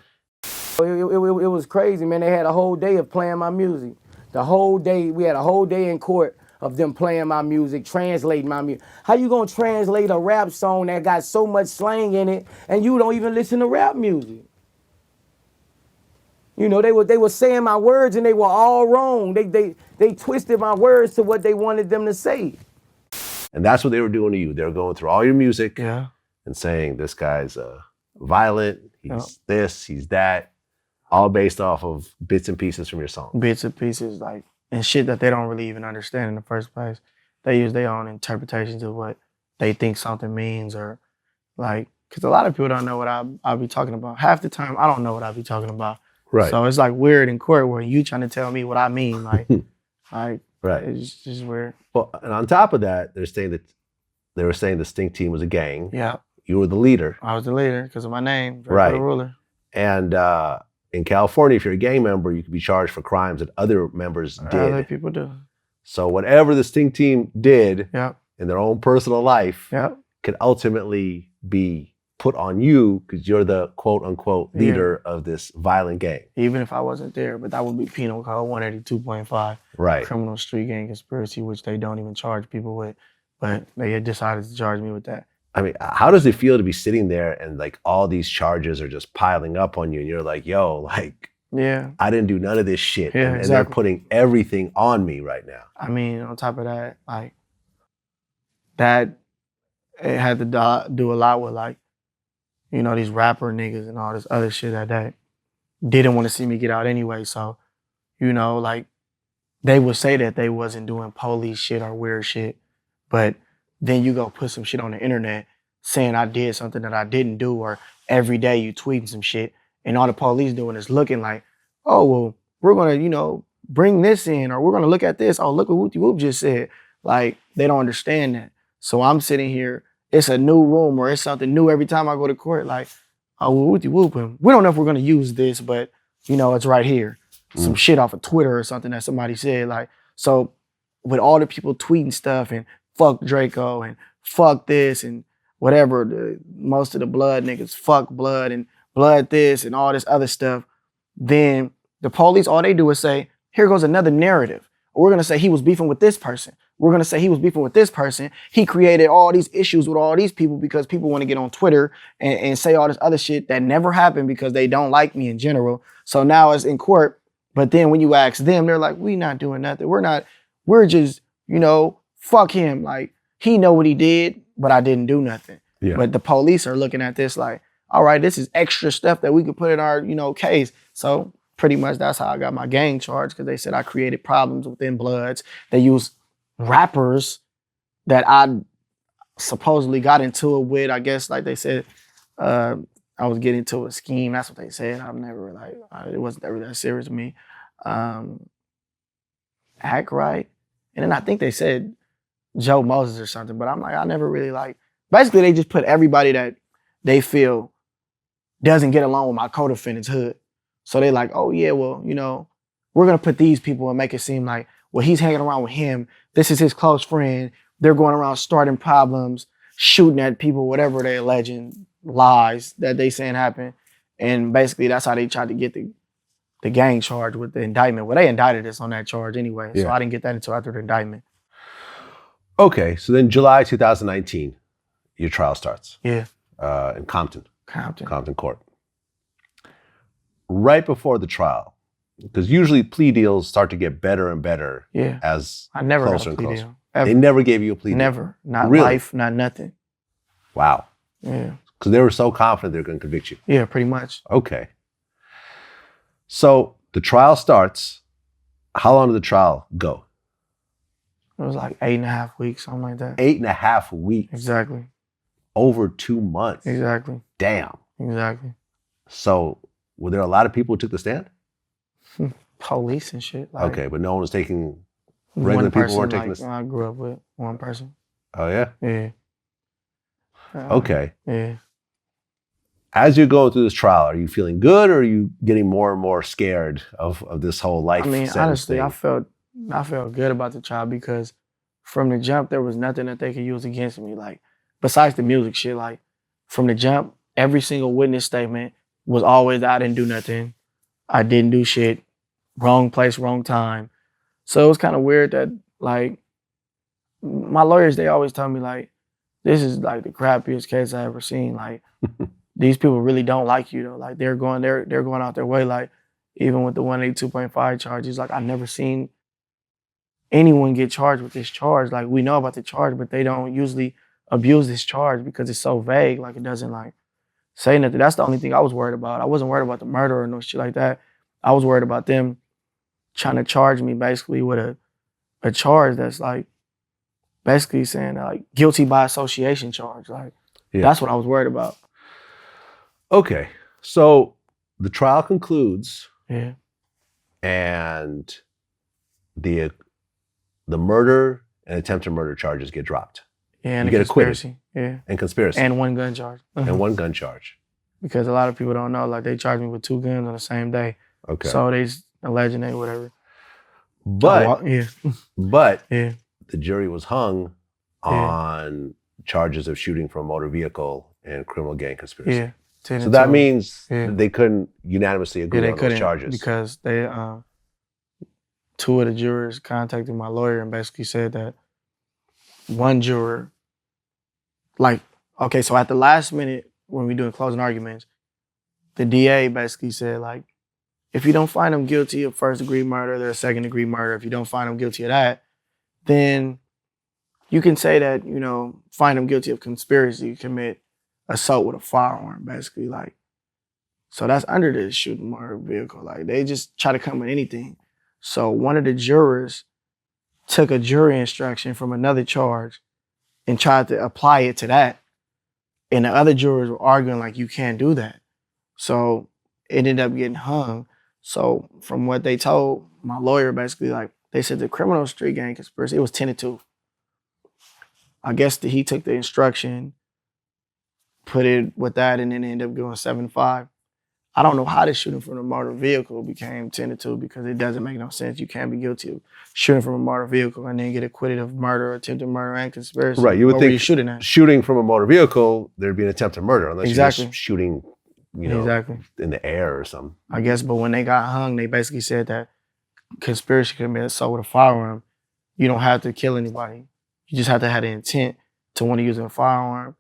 B: they do.
C: It was crazy, man. They had a whole day of playing my music. The whole day, we had a whole day in court of them playing my music, translating my music. How you gonna translate a rap song that got so much slang in it and you don't even listen to rap music? You know, they were saying my words and they were all wrong. They twisted my words to what they wanted them to say.
A: And that's what they were doing to you. They were going through all your music
B: Yeah.
A: and saying, this guy's violent, he's
B: Yeah.
A: this, he's that, all based off of bits and pieces from your song.
B: Bits and pieces, like, and shit that they don't really even understand in the first place. They use their own interpretations of what they think something means, or like, because a lot of people don't know what I'll be talking about. Half the time, I don't know what I'll be talking about.
A: Right.
B: So it's like weird in court where you trying to tell me what I mean, like, right. It's just weird.
A: Well, and on top of that, they were saying the Stink Team was a gang.
B: Yeah.
A: You were the leader.
B: I was the leader because of my name,
A: Right.
B: Drakeo The Ruler.
A: And in California, if you're a gang member, you could be charged for crimes that other members did.
B: Other people do.
A: So whatever the Stink Team did
B: Yeah.
A: in their own personal life
B: Yeah.
A: could ultimately be put on you because you're the quote unquote leader of this violent gang.
B: Even if I wasn't there, but that would be penal code 182.5.
A: Right.
B: Criminal street gang conspiracy, which they don't even charge people with. But they had decided to charge me with that.
A: I mean, how does it feel to be sitting there and like all these charges are just piling up on you and you're like, yo, like,
B: yeah,
A: I didn't do none of this shit.
B: Yeah,
A: and
B: exactly.
A: they're putting everything on me right now.
B: I mean, on top of that, like, that, it had to do a lot with, like, you know, these rapper niggas and all this other shit that didn't want to see me get out anyway. So, you know, like, they would say that they wasn't doing police shit or weird shit, but then you go put some shit on the internet saying I did something that I didn't do, or every day you tweeting some shit, and all the police doing is looking like, oh, well, we're gonna, you know, bring this in, or we're gonna look at this. Oh, look what Whoopty Whoop just said. Like, they don't understand that. So I'm sitting here, it's a new room or it's something new every time I go to court. Like, oh, well, Whoopty Whoop, and we don't know if we're gonna use this, but you know, it's right here. Some shit off of Twitter or something that somebody said. Like, so with all the people tweeting stuff and fuck Drakeo and fuck this and whatever, most of the blood niggas fuck blood and blood this and all this other stuff, then the police, all they do is say, here goes another narrative. We're gonna say he was beefing with this person. We're gonna say he was beefing with this person. He created all these issues with all these people because people wanna get on Twitter and say all this other shit that never happened because they don't like me in general. So now it's in court, but then when you ask them, they're like, we not doing nothing. We're just, you know, fuck him. Like, he know what he did, but I didn't do nothing.
A: Yeah.
B: But the police are looking at this like, all right, this is extra stuff that we could put in our, you know, case. So pretty much that's how I got my gang charge, because they said I created problems within Bloods. They used rappers that I supposedly got into it with. I guess, like they said, I was getting into a scheme. That's what they said. I've never, like, it wasn't ever that serious to me. Act right. And then I think they said Joe Moses or something, but I'm like, I never really, like, basically they just put everybody that they feel doesn't get along with my co-defendant's hood. So they like, oh yeah, well, you know, we're gonna put these people and make it seem like, well, he's hanging around with him. This is his close friend. They're going around starting problems, shooting at people, whatever they alleging lies that they saying happened. And basically that's how they tried to get the gang charge with the indictment. Well, they indicted us on that charge anyway. So I didn't get that until after the indictment.
A: Okay, so then July 2019, your trial starts.
B: Yeah.
A: In Compton Court. Right before the trial, because usually plea deals start to get better and better as
B: I never
A: closer
B: got a
A: and
B: plea
A: closer.
B: deal. Ever.
A: They never gave you a plea deal?
B: Never. Not
A: Really?
B: life, not nothing.
A: Wow.
B: Yeah.
A: Because they were so confident they were going to convict you.
B: Yeah, pretty much.
A: Okay. So the trial starts. How long did the trial go?
B: It was like 8.5 weeks, something like that.
A: 8.5 weeks.
B: Exactly.
A: Over 2 months.
B: Exactly.
A: Damn.
B: Exactly.
A: So were there a lot of people who took the stand?
B: Police and shit. Like,
A: Okay, but no one was taking, regular
B: one
A: people
B: person,
A: weren't taking
B: like,
A: this?
B: I grew up with one person.
A: Oh yeah?
B: Yeah.
A: Okay.
B: Yeah.
A: As you're going through this trial, are you feeling good or are you getting more and more scared of this whole life
B: I mean,
A: sentence
B: honestly,
A: thing?
B: I felt good about the trial because from the jump, there was nothing that they could use against me. Like, besides the music shit, like, from the jump, every single witness statement was always, I didn't do nothing. I didn't do shit. Wrong place, wrong time. So it was kind of weird that, like, my lawyers, they always tell me like, this is like the crappiest case I ever seen. Like, these people really don't like you though. Like they're going out their way. Like even with the 182.5 charges, like I never seen anyone get charged with this charge. Like we know about the charge, but they don't usually abuse this charge because it's so vague. Like it doesn't like say nothing. That's the only thing I was worried about. I wasn't worried about the murder or no shit like that. I was worried about them trying to charge me basically with a charge that's like basically saying like guilty by association charge. Like that's what I was worried about.
A: Okay, so the trial concludes.
B: Yeah.
A: And the murder and attempted murder charges get dropped.
B: Yeah, and
A: you get
B: conspiracy.
A: Acquitted. Yeah. And conspiracy.
B: And one gun charge.
A: And one gun charge.
B: Because a lot of people don't know, like they charged me with 2 guns on the same day.
A: Okay.
B: So they alleging they whatever.
A: But
B: yeah,
A: the jury was hung on charges of shooting from a motor vehicle and criminal gang conspiracy.
B: Yeah.
A: So that means they couldn't unanimously agree on those charges.
B: Because they 2 of the jurors contacted my lawyer and basically said that one juror, like, okay, so at the last minute when we doing closing arguments, the DA basically said like, if you don't find them guilty of first-degree murder, they're a second-degree murder. If you don't find them guilty of that, then you can say that, you know, find them guilty of conspiracy to commit assault with a firearm, basically. Like, so that's under the shooting motor vehicle. Like, they just try to come with anything. So one of the jurors took a jury instruction from another charge and tried to apply it to that. And the other jurors were arguing like, you can't do that. So it ended up getting hung. So from what they told my lawyer, basically, like, they said the criminal street gang conspiracy, it was 10-2. I guess he took the instruction, put it with that, and then ended up going 7-5. I don't know how the shooting from a motor vehicle became 10-2 because it doesn't make no sense. You can't be guilty of shooting from a motor vehicle and then get acquitted of murder, attempted murder, and conspiracy.
A: Right, you would think shooting from a motor vehicle, there'd be an attempted murder unless you're just shooting, you know, in the air or something.
B: I guess, but when they got hung, they basically said that conspiracy could be assault with a firearm. You don't have to kill anybody. You just have to have the intent to want to use a firearm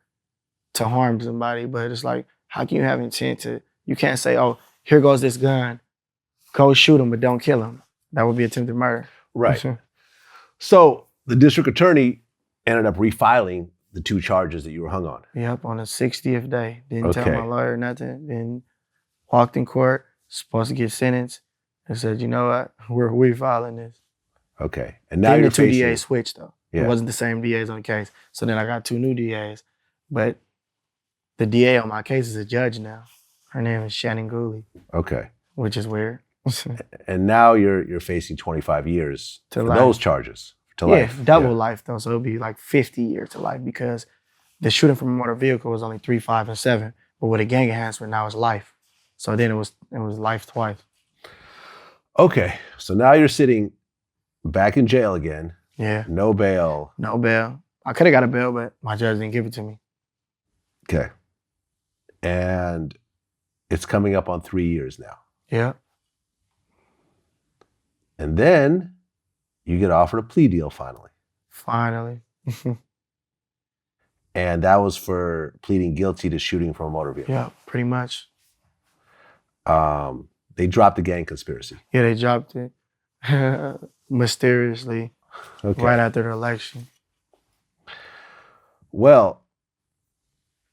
B: to harm somebody. But it's like, how can you have intent to, you can't say, oh, here goes this gun, go shoot him, but don't kill him. That would be attempted murder.
A: Right. So the district attorney ended up refiling the 2 charges that you were hung on.
B: Yep, on the 60th day. Didn't tell my lawyer nothing. Then walked in court, supposed to get sentenced, and said, you know what, we're refiling this.
A: Okay. And now
B: then
A: you're
B: the 2 DAs switched though.
A: Yeah.
B: It wasn't the same DAs on the case. So then I got 2 new DAs. But the DA on my case is a judge now. Her name is Shannon Gooley.
A: Okay.
B: Which is weird.
A: And now you're facing 25 years for those charges. To life.
B: Double life though. So it'll be like 50 years to life because the shooting from a motor vehicle was only 3, 5, and 7. But with a gang enhancement, now it's life. So then it was life twice.
A: Okay. So now you're sitting back in jail again.
B: Yeah.
A: No bail.
B: No bail. I could have got a bail, but my judge didn't give it to me.
A: Okay. And it's coming up on 3 years now.
B: Yeah.
A: And then you get offered a plea deal finally.
B: Finally.
A: And that was for pleading guilty to shooting from a motor vehicle.
B: Yeah, pretty much.
A: They dropped the gang conspiracy.
B: Yeah, they dropped it mysteriously right after the election.
A: Well,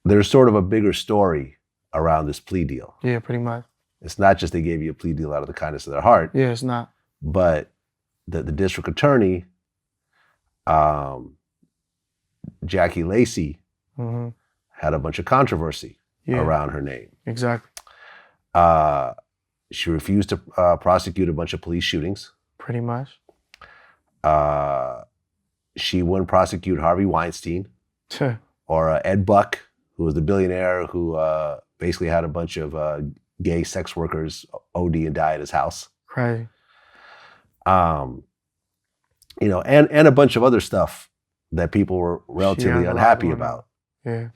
A: there's sort of a bigger story around this plea deal.
B: Yeah, pretty much.
A: It's not just they gave you a plea deal out of the kindness of their heart.
B: Yeah, it's not.
A: But the district attorney, Jackie Lacey, had a bunch of controversy around her name.
B: Exactly.
A: She refused to prosecute a bunch of police shootings.
B: Pretty much.
A: She wouldn't prosecute Harvey Weinstein or Ed Buck, who was the billionaire who basically had a bunch of gay sex workers OD and die at his house.
B: Crazy.
A: You know, and a bunch of other stuff that people were relatively unhappy about.
B: Yeah.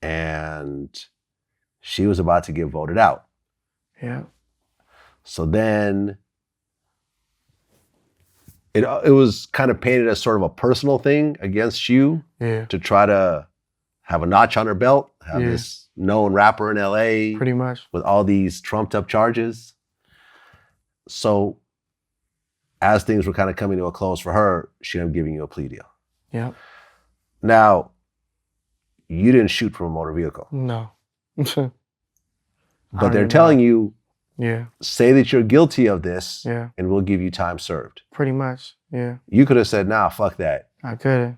A: And she was about to get voted out.
B: Yeah.
A: So then it was kind of painted as sort of a personal thing against you
B: Yeah,
A: to try to have a notch on her belt, have
B: Yeah.
A: this known rapper in LA
B: pretty much.
A: with all these trumped up charges. So as things were kind of coming to a close for her, she ended up giving you a plea deal.
B: Yep.
A: Now, you didn't shoot from a motor vehicle,
B: No.
A: but they're telling you,
B: Yeah,
A: say that you're guilty of this
B: yeah,
A: and we'll give you time served.
B: pretty much. Yeah,
A: You could have said, nah, fuck that.
B: I could've,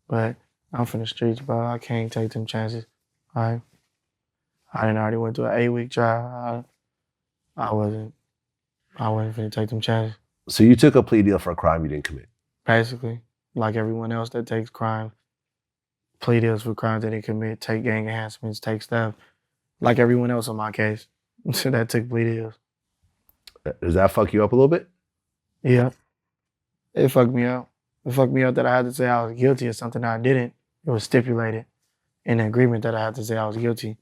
B: but I'm from the streets, bro. I can't take them chances. I didn't already went through an 8-week trial. I wasn't finna take them chances.
A: So you took a plea deal for a crime you didn't commit.
B: Basically, like everyone else that takes crime, plea deals for crimes they didn't commit, take gang enhancements, take stuff. Like everyone else in my case, that took plea deals.
A: Does that fuck you up a little bit?
B: Yeah, it fucked me up. It fucked me up that I had to say I was guilty of something that I didn't. It was stipulated in the agreement that I had to say I was guilty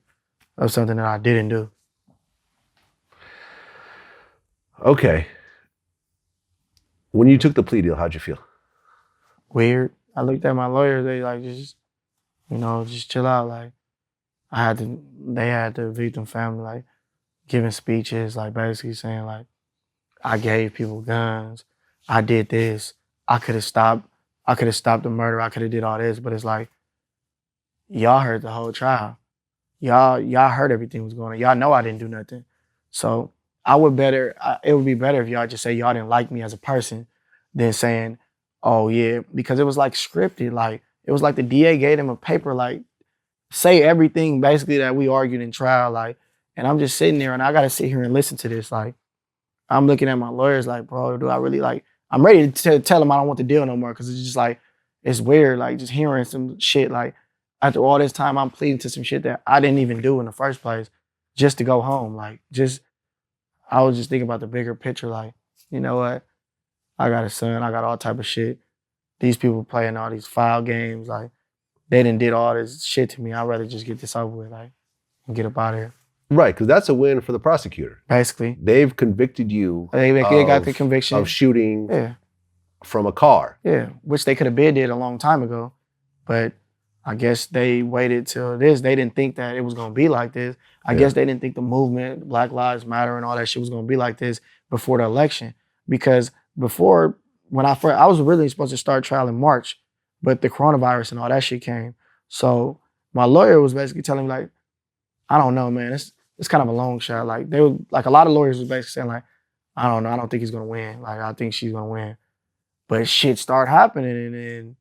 B: of something that I didn't do.
A: Okay. When you took the plea deal, how'd you feel?
B: Weird. I looked at my lawyers, they like, just chill out. Like, they had the victim family, like, giving speeches, like, basically saying, like, I gave people guns, I did this, I could have stopped the murder, I could have did all this, but it's like, y'all heard the whole trial. Y'all heard everything was going on. Y'all know I didn't do nothing. So it would be better if y'all just say y'all didn't like me as a person than saying, oh yeah, because it was like scripted. Like, it was like the DA gave him a paper, like, say everything basically that we argued in trial. Like, and I'm just sitting there and I got to sit here and listen to this. Like, I'm looking at my lawyers like, bro, do I really like, I'm ready to tell them I don't want the deal no more. Cause it's just like, it's weird. Like, just hearing some shit, like, after all this time, I'm pleading to some shit that I didn't even do in the first place just to go home. Like, I was just thinking about the bigger picture. Like, you know what? I got a son. I got all type of shit. These people playing all these foul games. Like, they done did all this shit to me. I'd rather just get this over with, like, and get up out of here.
A: Right, because that's a win for the prosecutor.
B: Basically.
A: They've convicted you
B: They got the conviction.
A: of shooting
B: Yeah.
A: from a car.
B: Yeah. Which they could have been did a long time ago. But I guess they waited till this. They didn't think that it was going to be like this. I guess they didn't think the movement, Black Lives Matter and all that shit was going to be like this before the election. Because before, when I was really supposed to start trial in March, but the coronavirus and all that shit came. So my lawyer was basically telling me, like, I don't know, man. It's kind of a long shot. Like, they were, like, a lot of lawyers was basically saying, like, I don't know. I don't think he's going to win. Like, I think she's going to win. But shit started happening, and then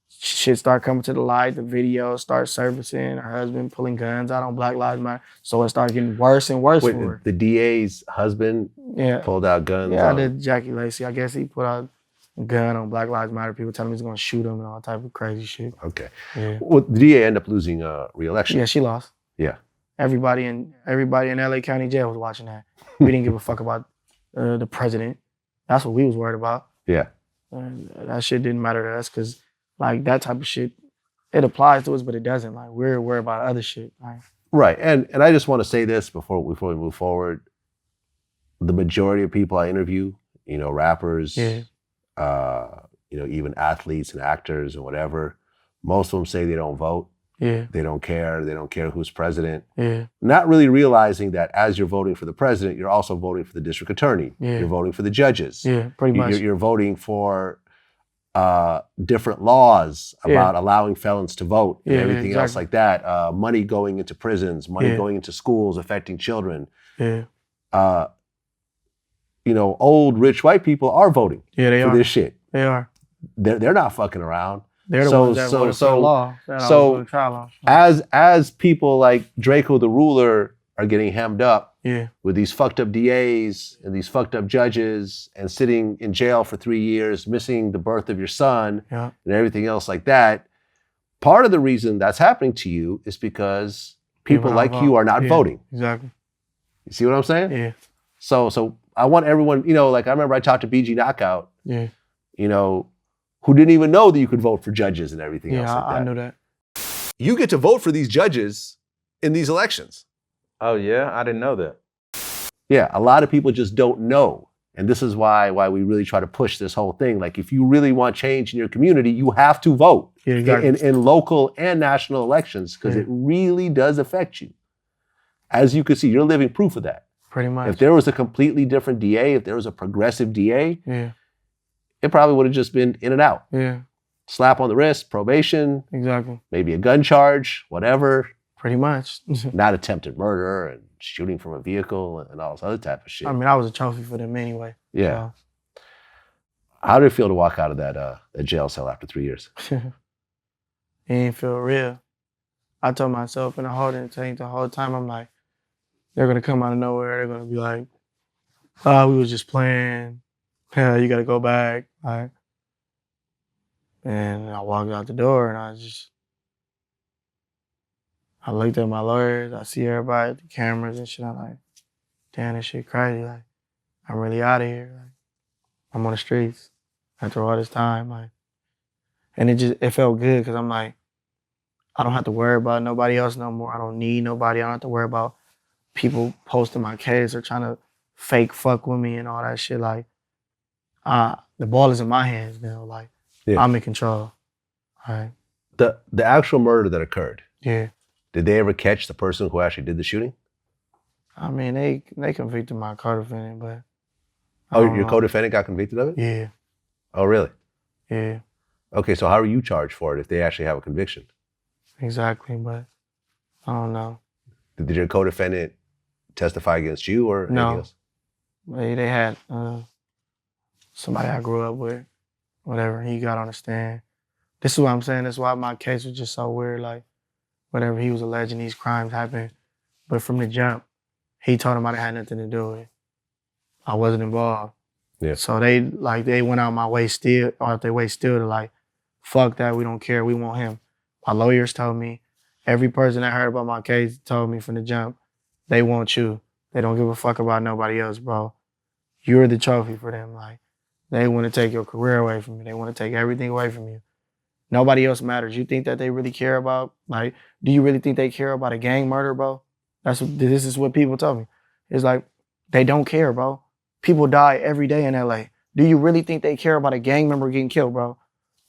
B: shit started coming to the light. The videos start surfacing. Her husband pulling guns out on Black Lives Matter. So it started getting worse and worse for her.
A: The DA's husband pulled out guns.
B: Yeah, I did Jackie Lacey. I guess he put out a gun on Black Lives Matter. People telling me he's going to shoot him and all type of crazy shit.
A: Okay.
B: Yeah.
A: Well, the DA ended up losing re-election.
B: Yeah, she lost.
A: Yeah.
B: Everybody in LA County Jail was watching that. We didn't give a fuck about the president. That's what we was worried about.
A: Yeah.
B: That shit didn't matter to us because, like, that type of shit, it applies to us, but it doesn't. Like, we're worried about other shit. Like,
A: right. And I just want to say this before we move forward. The majority of people I interview, you know, rappers, you know, even athletes and actors and whatever, most of them say they don't vote.
B: Yeah.
A: They don't care. They don't care who's president.
B: Yeah.
A: Not really realizing that as you're voting for the president, you're also voting for the district attorney.
B: Yeah.
A: You're voting for the judges.
B: Yeah, pretty much.
A: You're voting for different laws about allowing felons to vote and everything else like that. Money going into prisons, money going into schools, affecting children.
B: Yeah.
A: You know, old rich white people are voting
B: for
A: this shit.
B: They are.
A: They're not fucking around.
B: They're the ones that voted for the law.
A: As people like Drakeo The Ruler are getting hemmed up with these fucked up DAs and these fucked up judges and sitting in jail for 3 years, missing the birth of your son and everything else like that, part of the reason that's happening to you is because people like you are not voting.
B: Exactly.
A: You see what I'm saying?
B: Yeah.
A: So I want everyone, you know, like I remember I talked to BG Knockout,
B: you
A: know, who didn't even know that you could vote for judges and everything else like that.
B: I knew that.
A: You get to vote for these judges in these elections.
D: Oh yeah, I didn't know that.
A: Yeah, a lot of people just don't know. And this is why we really try to push this whole thing. Like, if you really want change in your community, you have to vote in local and national elections, because it really does affect you. As you can see, you're living proof of that.
B: Pretty much.
A: If there was a completely different DA, if there was a progressive DA, it probably would have just been in and out.
B: Yeah.
A: Slap on the wrist, probation.
B: Exactly.
A: Maybe a gun charge, whatever.
B: Pretty much.
A: Not attempted murder and shooting from a vehicle and all this other type of shit.
B: I mean, I was a trophy for them anyway.
A: Yeah. So. How did it feel to walk out of that jail cell after 3 years?
B: It didn't feel real. I told myself in the whole time, I'm like, they're gonna come out of nowhere. They're gonna be like, "Oh, we was just playing. Yeah, you gotta go back." Like, and I walked out the door, and I looked at my lawyers. I see everybody, the cameras and shit. I'm like, damn, this shit crazy. Like, I'm really out of here. Like, I'm on the streets after all this time. Like, and it felt good, because I'm like, I don't have to worry about nobody else no more. I don't need nobody. I don't have to worry about people posting my case or trying to fake fuck with me and all that shit. Like, the ball is in my hands now. Like, I'm in control. All right.
A: The actual murder that occurred.
B: Yeah.
A: Did they ever catch the person who actually did the shooting?
B: I mean, they convicted my co-defendant, but
A: your co-defendant got convicted of it?
B: Yeah.
A: Oh, really?
B: Yeah.
A: Okay, so how are you charged for it if they actually have a conviction?
B: Exactly, but I don't know.
A: Did your co-defendant testify against you or anything else?
B: They had somebody I grew up with, whatever. He got on the stand. This is what I'm saying. That's why my case was just so weird. Like, whatever, he was alleging these crimes happened, but from the jump, he told him I had nothing to do with it. I wasn't involved.
A: Yeah.
B: So they went out my way still, or out their way still to like, fuck that, we don't care, we want him. My lawyers told me, every person that heard about my case told me from the jump, they want you. They don't give a fuck about nobody else, bro. You're the trophy for them. Like, they want to take your career away from you. They want to take everything away from you. Nobody else matters. You think that they really care about, like, do you really think they care about a gang murder, bro? This is what people tell me. It's like, they don't care, bro. People die every day in LA. Do you really think they care about a gang member getting killed, bro?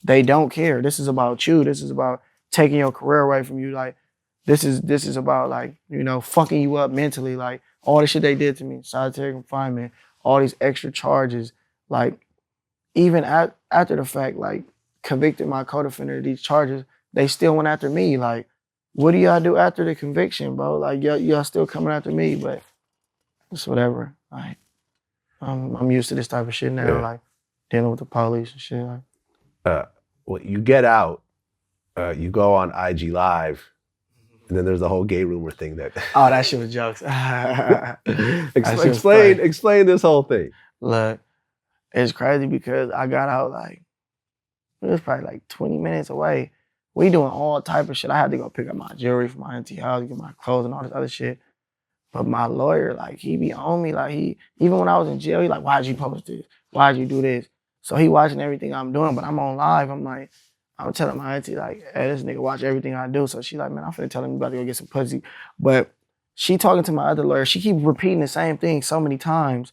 B: They don't care. This is about you. This is about taking your career away from you. Like, this is about, like, you know, fucking you up mentally. Like, all the shit they did to me, solitary confinement, all these extra charges. Like, even after the fact, like, convicted my co-defendant of these charges, they still went after me. Like, what do y'all do after the conviction, bro? Like, y'all still coming after me, but it's whatever. Like, I'm used to this type of shit now, like, dealing with the police and shit. Like,
A: well, you get out, you go on IG Live, and then there's the whole gay rumor thing that.
B: Oh, that shit was jokes.
A: Explain this whole thing.
B: Look, it's crazy because I got out, like, it was probably like 20 minutes away. We doing all type of shit. I had to go pick up my jewelry from my auntie house, get my clothes and all this other shit. But my lawyer, like, he be on me. Like, even when I was in jail, he like, why'd you post this? Why'd you do this? So he watching everything I'm doing, but I'm on live. I'm telling my auntie, like, hey, this nigga watch everything I do. So she like, man, I'm finna tell him you about to go get some pussy. But she talking to my other lawyer. She keep repeating the same thing so many times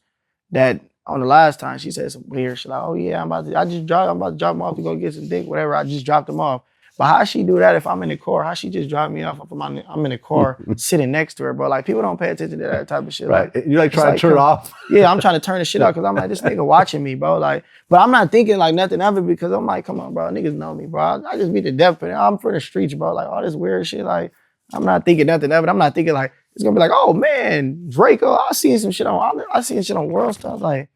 B: that on the last time she said some weird shit. Like, oh yeah, I'm about to drop him off to go get some dick, whatever. I just dropped him off. But how she do that if I'm in the car? How she just drop me off if I'm in the car sitting next to her, bro? Like, people don't pay attention to that type of shit.
A: Right.
B: Like,
A: you're like trying to turn it off.
B: Yeah, I'm trying to turn the shit off because I'm like, this nigga watching me, bro. Like, but I'm not thinking like nothing of it because I'm like, come on, bro. Niggas know me, bro. I just beat the death for it. I'm from the streets, bro. Like, all this weird shit. Like, I'm not thinking nothing of it. I'm not thinking like, it's gonna be like, oh man, Drakeo, I seen shit on World Star. Like,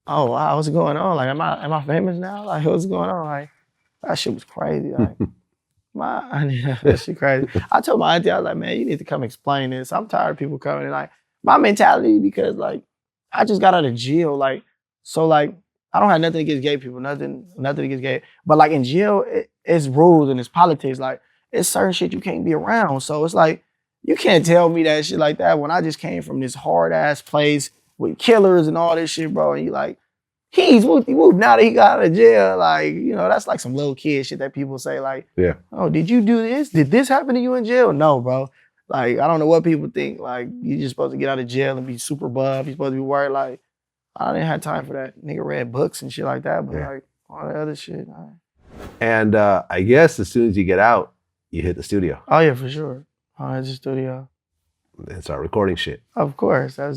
B: oh wow, what's going on? Like, am I famous now? Like, what's going on? Like, that shit was crazy. Like, that shit crazy. I told my auntie, I was like, man, you need to come explain this. I'm tired of people coming. And like, my mentality, because like, I just got out of jail. Like, so like, I don't have nothing against gay people, nothing against gay. But like in jail, it's rules and it's politics. Like, it's certain shit you can't be around. So it's like, you can't tell me that shit like that when I just came from this hard ass place with killers and all this shit, bro. And you like, he's whoop now that he got out of jail. Like, you know, that's like some little kid shit that people say, like,
A: yeah.
B: Oh, did you do this? Did this happen to you in jail? No, bro. Like, I don't know what people think. Like, you're just supposed to get out of jail and be super buff. You're supposed to be worried. Like, I didn't have time for that. Nigga read books and shit like that, but
A: Yeah.
B: like all the other shit.
A: And I guess as soon as you get out, you hit the studio
B: Oh yeah, for sure. It's the studio.
A: and start recording shit.
B: Of course. I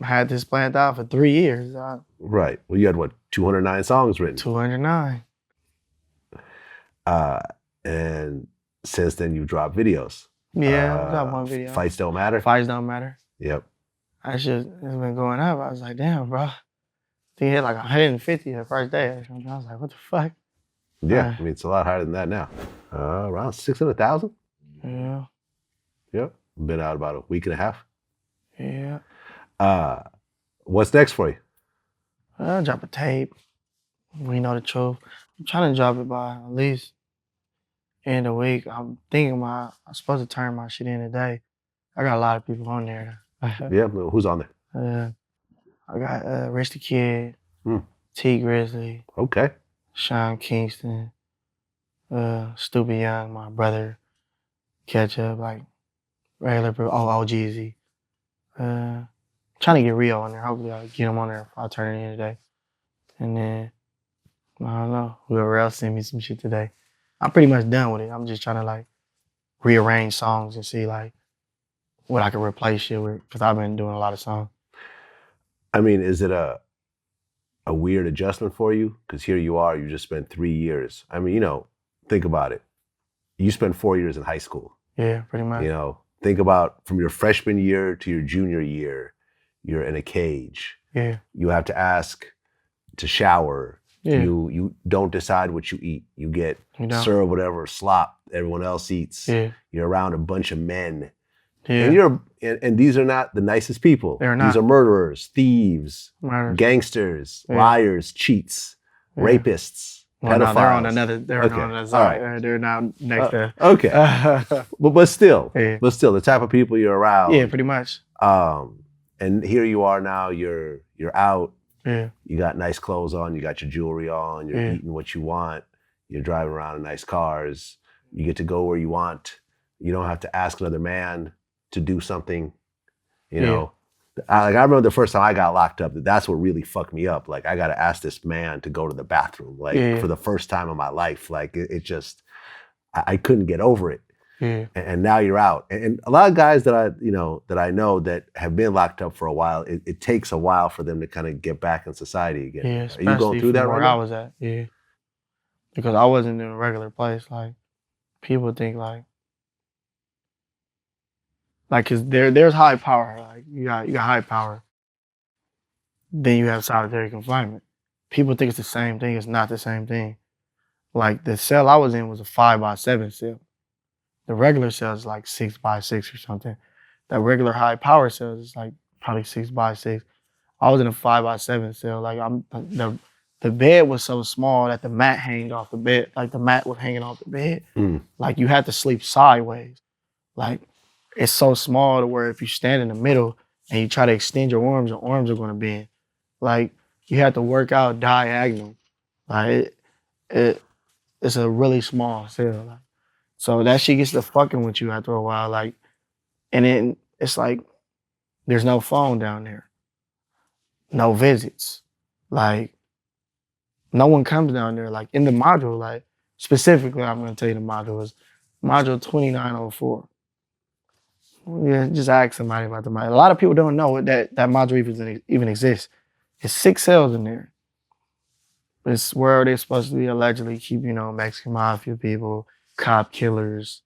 B: had this planned out for 3 years.
A: Right. Well, you had what, 209 songs written?
B: 209.
A: And since then, you dropped videos.
B: Yeah, I got one video.
A: Fights Don't Matter.
B: Fights don't matter.
A: Yep.
B: That shit has been going up. I was like, damn, bro. They hit like 150 the first day or something. I was like, what the fuck?
A: Yeah, I mean, it's a lot higher than that now. Around 600,000?
B: Yeah,
A: Yep. Been out about a week and a half.
B: yeah.
A: What's next for you?
B: I'll drop a tape. We know the truth. I'm trying to drop it by at least end of the week. I'm thinking I'm supposed to turn my shit in today. I got a lot of people on there.
A: Yeah, who's on there?
B: I got Rich the Kid,
A: Hmm.
B: T Grizzly,
A: Okay.
B: Sean Kingston, Stupid Young, my brother, Ketchup, like regular people, OGZ. Trying to get Rio on there. Hopefully I'll get him on there if I turn it in today. And then, I don't know, whoever else send me some shit today. I'm pretty much done with it. I'm just trying to like rearrange songs and see like what I can replace shit with, because I've been doing a lot of songs.
A: I mean, is it a weird adjustment for you? Because here you are, you just spent 3 years. I mean, think about it. You spent 4 years in high school.
B: Yeah, pretty much.
A: Think about from your freshman year to your junior year, you're in a cage.
B: Yeah.
A: You have to ask to shower.
B: Yeah.
A: You don't decide what you eat. You get served whatever slop everyone else eats.
B: Yeah.
A: You're around a bunch of men.
B: Yeah.
A: And these are not the nicest people.
B: They're not.
A: These are murderers, thieves,
B: Murderers.
A: gangsters,
B: Yeah.
A: liars, cheats,
B: Yeah.
A: rapists,
B: Well,
A: pedophiles.
B: no, they're on another
A: All
B: side.
A: right.
B: They're now next to.
A: Okay. but still,
B: Yeah.
A: the type of people you're around.
B: Yeah, pretty much.
A: And here you are now. You're out.
B: Yeah.
A: You got nice clothes on. You got your jewelry on. You're eating what you want. You're driving around in nice cars. You get to go where you want. You don't have to ask another man to do something. I remember the first time I got locked up. That's what really fucked me up. Like, I got to ask this man to go to the bathroom. Like, for the first time in my life. Like, it just, I couldn't get over it.
B: Yeah.
A: And now you're out. And a lot of guys that I know that have been locked up for a while, it takes a while for them to kind of get back in society again.
B: Yeah,
A: Are you going through that right
B: where
A: now?
B: I was at, yeah. Because I wasn't in a regular place. Like, people think cause there's high power. Like, you got high power. Then you have solitary confinement. People think it's the same thing. It's not the same thing. Like, the cell I was in was a 5x7 cell. The regular cell is like 6x6 or something. That regular high power cell is like probably 6x6. I was in a 5x7 cell. Like, the bed was so small that the mat hanged off the bed. Like, the mat was hanging off the bed. Like, you had to sleep sideways. Like, it's so small to where if you stand in the middle and you try to extend your arms are going to bend. Like, you have to work out diagonal. Like, it's a really small cell. Like, so that shit gets to fucking with you after a while. Like, and then it's like, there's no phone down there. No visits. Like, no one comes down there. Like, in the module, like, specifically, I'm going to tell you the module is module 2904. Yeah, just ask somebody about the module. A lot of people don't know that module even exists. It's 6 cells in there. It's where they're supposed to be allegedly keep, Mexican mafia people, cop killers.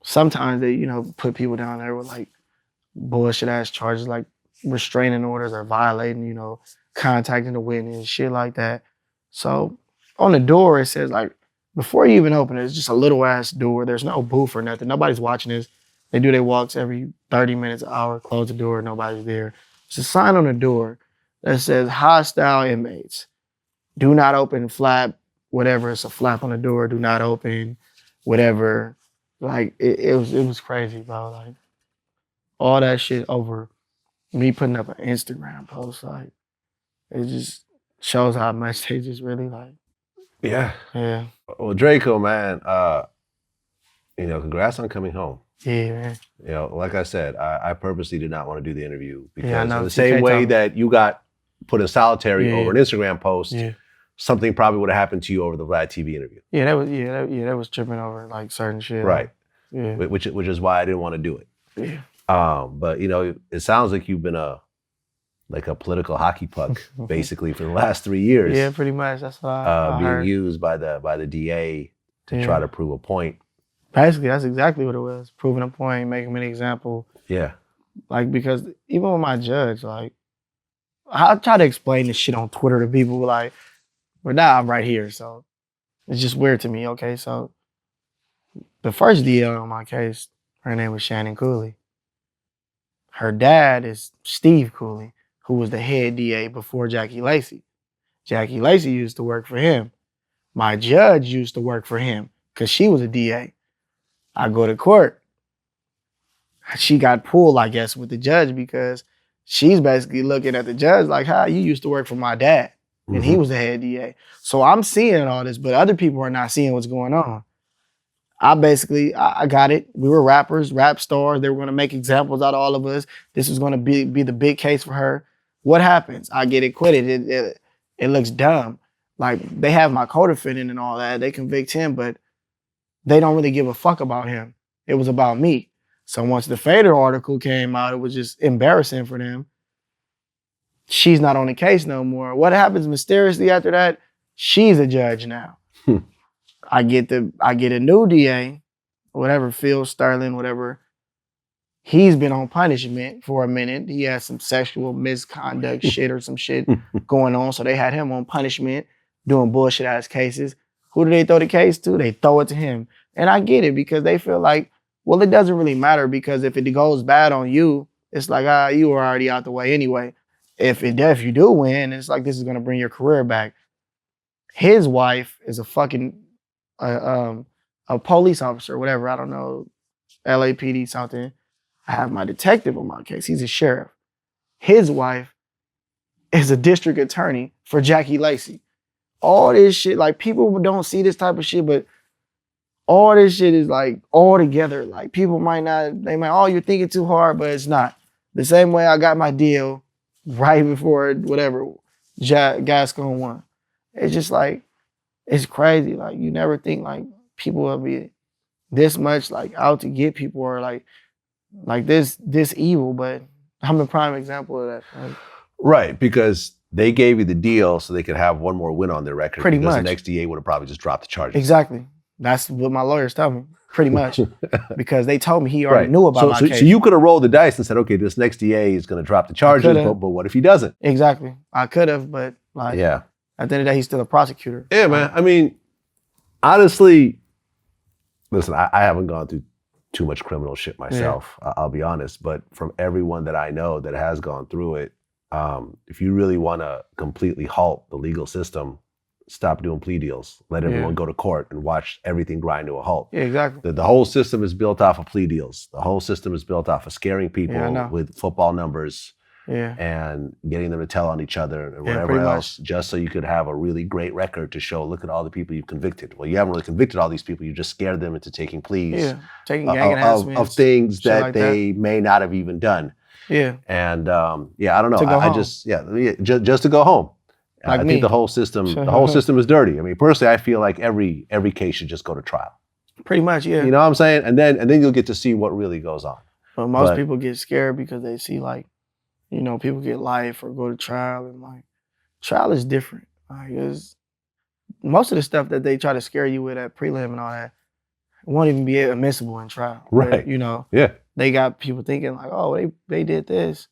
B: Sometimes they, put people down there with like bullshit ass charges like restraining orders or violating, contacting the witness, shit like that. So on the door, it says like, before you even open it, it's just a little ass door. There's no booth or nothing. Nobody's watching this. They do their walks every 30 minutes, an hour, close the door, nobody's there. There's a sign on the door that says hostile inmates. Do not open flap, whatever. It's a flap on the door. Do not open, whatever. Like, it was crazy, bro. Like, all that shit over me putting up an Instagram post. Like, it just shows how much they just really like.
A: Yeah.
B: Yeah.
A: Well, Drakeo, man, congrats on coming home.
B: Yeah, man.
A: Like I said, I purposely did not want to do the interview because
B: Yeah, I know.
A: in the same way that you got put in solitary
B: Yeah.
A: over an Instagram post,
B: Yeah.
A: something probably would have happened to you over the VladTV interview.
B: Yeah, that was tripping over like certain shit.
A: Right.
B: Yeah.
A: Which is why I didn't want to do it.
B: Yeah.
A: But you know, it sounds like you've been a political hockey puck basically for the last 3 years.
B: Yeah, pretty much. That's what I
A: being
B: heard.
A: used by the DA to try to prove a point.
B: Basically, that's exactly what it was. Proving a point, making an example.
A: Yeah.
B: Like, because even with my judge, like, I try to explain this shit on Twitter to people, like, but now I'm right here, so it's just weird to me. Okay, so the first DA on my case, her name was Shannon Cooley. Her dad is Steve Cooley, who was the head DA before Jackie Lacey. Jackie Lacey used to work for him. My judge used to work for him because she was a DA. I go to court. She got pulled, I guess, with the judge because she's basically looking at the judge like, "How you used to work for my dad, and he was the head DA." So I'm seeing all this, but other people are not seeing what's going on. I got it. We were rappers, rap stars. They were going to make examples out of all of us. This was going to be the big case for her. What happens? I get acquitted. It looks dumb. Like, they have my co-defendant and all that. They convict him, but they don't really give a fuck about him. It was about me. So once the Fader article came out, it was just embarrassing for them. She's not on the case no more. What happens mysteriously after that? She's a judge now. I get a new DA, whatever, Phil Sterling, whatever. He's been on punishment for a minute. He has some sexual misconduct shit or some shit going on. So they had him on punishment, doing bullshit ass cases. Who do they throw the case to? They throw it to him. And I get it because they feel like, well, it doesn't really matter because if it goes bad on you, it's like, you were already out the way anyway. If you do win, it's like, this is going to bring your career back. His wife is a fucking a police officer, whatever, I don't know, LAPD something. I have my detective on my case. He's a sheriff. His wife is a district attorney for Jackie Lacey. All this shit, like, people don't see this type of shit, but all this shit is like all together. Like, people might, oh, you're thinking too hard, but it's not. The same way I got my deal right before whatever Gascon won. It's just like, it's crazy. Like, you never think like people will be this much like out to get people or like this evil, but I'm the prime example of that. Like,
A: right, because they gave you the deal so they could have one more win on their record.
B: Pretty
A: because
B: much.
A: The next DA would have probably just dropped the charges.
B: Exactly. That's what my lawyers tell me. Pretty much. Because they told me he already knew about my case.
A: So you could have rolled the dice and said, okay, this next DA is going to drop the charges, but what if he doesn't?
B: Exactly. I could have, but like,
A: yeah.
B: At the end of the day, he's still a prosecutor.
A: Yeah, man. I mean, honestly, listen, I haven't gone through too much criminal shit myself, I'll be honest. But from everyone that I know that has gone through it, if you really want to completely halt the legal system, stop doing plea deals. Let everyone go to court and watch everything grind to a halt.
B: Yeah, exactly.
A: The whole system is built off of plea deals. The whole system is built off of scaring people with football numbers and getting them to tell on each other and whatever else, just so you could have a really great record to show, look at all the people you've convicted. Well, you haven't really convicted all these people. You just scared them into taking pleas
B: taking gang enhancements
A: of things that they may not have even done.
B: Yeah.
A: And I don't know. Just to go home.
B: Like
A: I think the whole system is dirty. I mean, personally, I feel like every case should just go to trial.
B: Pretty much, yeah.
A: You know what I'm saying? And then you'll get to see what really goes on.
B: But most people get scared because they see, like, you know, people get life or go to trial, and like, trial is different. Like, most of the stuff that they try to scare you with at prelim and all that won't even be admissible in trial.
A: Right.
B: But, you know, they got people thinking like, oh, they did this.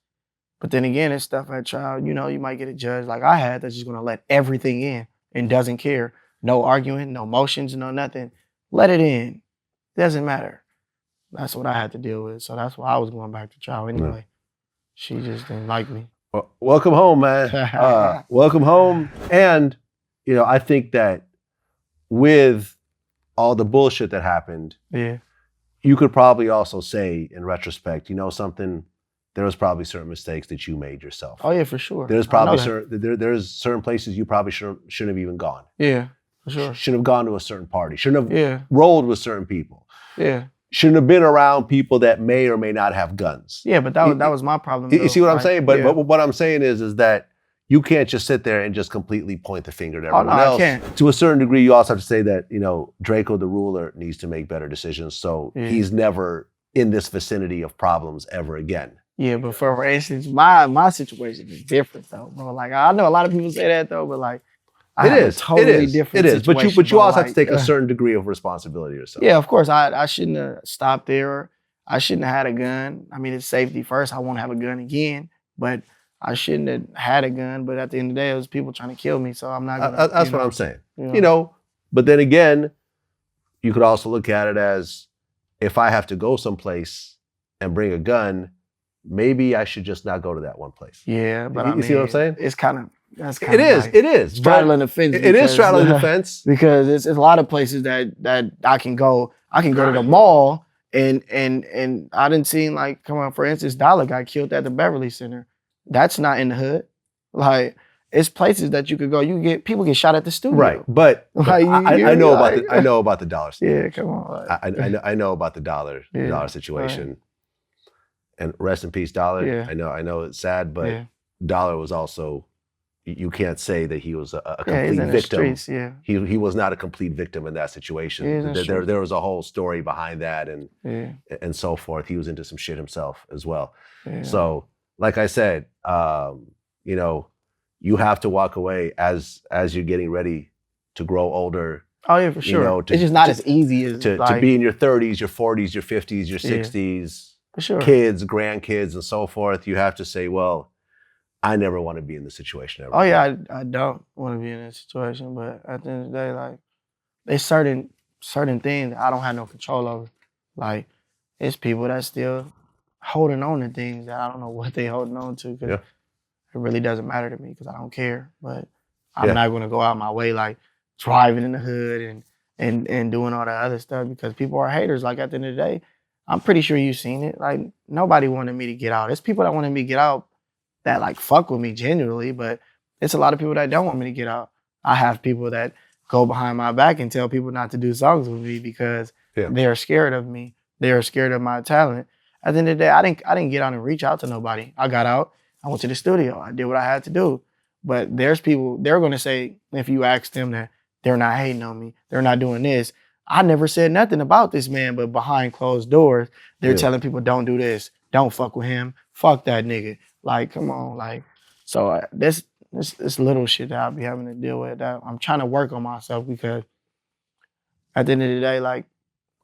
B: But then again, it's stuff at trial, you know, you might get a judge like I had that's just gonna let everything in and doesn't care. No arguing, no motions, no nothing. Let it in. Doesn't matter. That's what I had to deal with. So that's why I was going back to trial anyway. Yeah. She just didn't like me.
A: Well, welcome home, man. Welcome home. And, you know, I think that with all the bullshit that happened, you could probably also say in retrospect, you know something, there was probably certain mistakes that you made yourself.
B: Oh yeah, for sure.
A: There's probably there's certain places you probably shouldn't have even gone.
B: Yeah, for sure.
A: Shouldn't have gone to a certain party. Shouldn't have rolled with certain people.
B: Yeah.
A: Shouldn't have been around people that may or may not have guns.
B: Yeah, but that was my problem.
A: You see what I'm saying? But what I'm saying is that you can't just sit there and just completely point the finger at everyone
B: no, I
A: else.
B: can't.
A: To a certain degree, you also have to say that, Drakeo the Ruler needs to make better decisions. So he's never in this vicinity of problems ever again.
B: Yeah, but for instance, my situation is different though, bro. Like I know a lot of people say that though, but like I have a totally different situation.
A: But you also have to
B: like,
A: take a certain degree of responsibility yourself.
B: Yeah, of course. I shouldn't have stopped there. I shouldn't have had a gun. I mean, it's safety first. I won't have a gun again, but I shouldn't have had a gun. But at the end of the day, it was people trying to kill me, so I'm not gonna.
A: That's what I'm saying. But then again, you could also look at it as, if I have to go someplace and bring a gun, maybe I should just not go to that one place.
B: Yeah, but
A: you see what I'm saying?
B: It's kind of.
A: It is
B: straddling the fence.
A: It is straddling the fence
B: because it's a lot of places that I can go. I can go to the mall and I didn't see, like, come on, for instance, Dollar got killed at the Beverly Center. That's not in the hood. Like, it's places that you could go. People get shot at the studio.
A: Right, but
B: like,
A: I know about the dollar.
B: Yeah, come on.
A: Like, I know about the dollar situation. Right. And rest in peace, Dollar. Yeah. I know it's sad, but Dollar was also. You can't say that he was a complete victim.
B: Streets,
A: He was not a complete victim in that situation. There was a whole story behind that and so forth. He was into some shit himself as well. Yeah. So, like I said, you have to walk away as you're getting ready to grow older.
B: Oh yeah, for sure. It's just not as easy as
A: to be in your 30s, your 40s, your 50s, your 60s,
B: for sure.
A: Kids, grandkids, and so forth. You have to say, well, I never want to be in this situation ever.
B: Oh yeah, I don't want to be in this situation, but at the end of the day, like, there's certain things I don't have no control over. Like, it's people that still holding on to things that I don't know what they holding on to, because it really doesn't matter to me because I don't care. But I'm not going to go out my way like driving in the hood and doing all that other stuff, because people are haters. Like, at the end of the day, I'm pretty sure you've seen it. Like, nobody wanted me to get out. It's people that wanted me to get out that, like, fuck with me genuinely, but it's a lot of people that don't want me to get out. I have people that go behind my back and tell people not to do songs with me because they're scared of me. They're scared of my talent. At the end of the day, I didn't get out and reach out to nobody. I got out, I went to the studio, I did what I had to do. But there's people, they're gonna say, if you ask them, that they're not hating on me, they're not doing this. I never said nothing about this man, but behind closed doors, they're telling people, don't do this, don't fuck with him, fuck that nigga. Like, come on, like, so this little shit that I'll be having to deal with, that I'm trying to work on myself, because at the end of the day, like,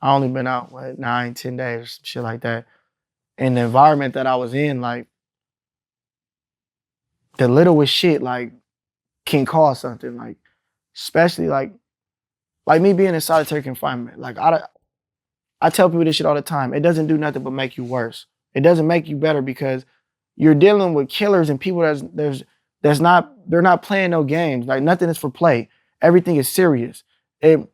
B: I only been out, 9, 10 days, shit like that. And the environment that I was in, like, the littlest shit, like, can cause something, like, especially, like me being in solitary confinement. Like, I tell people this shit all the time. It doesn't do nothing but make you worse. It doesn't make you better, because you're dealing with killers and people they're not playing no games. Like, nothing is for play. Everything is serious. You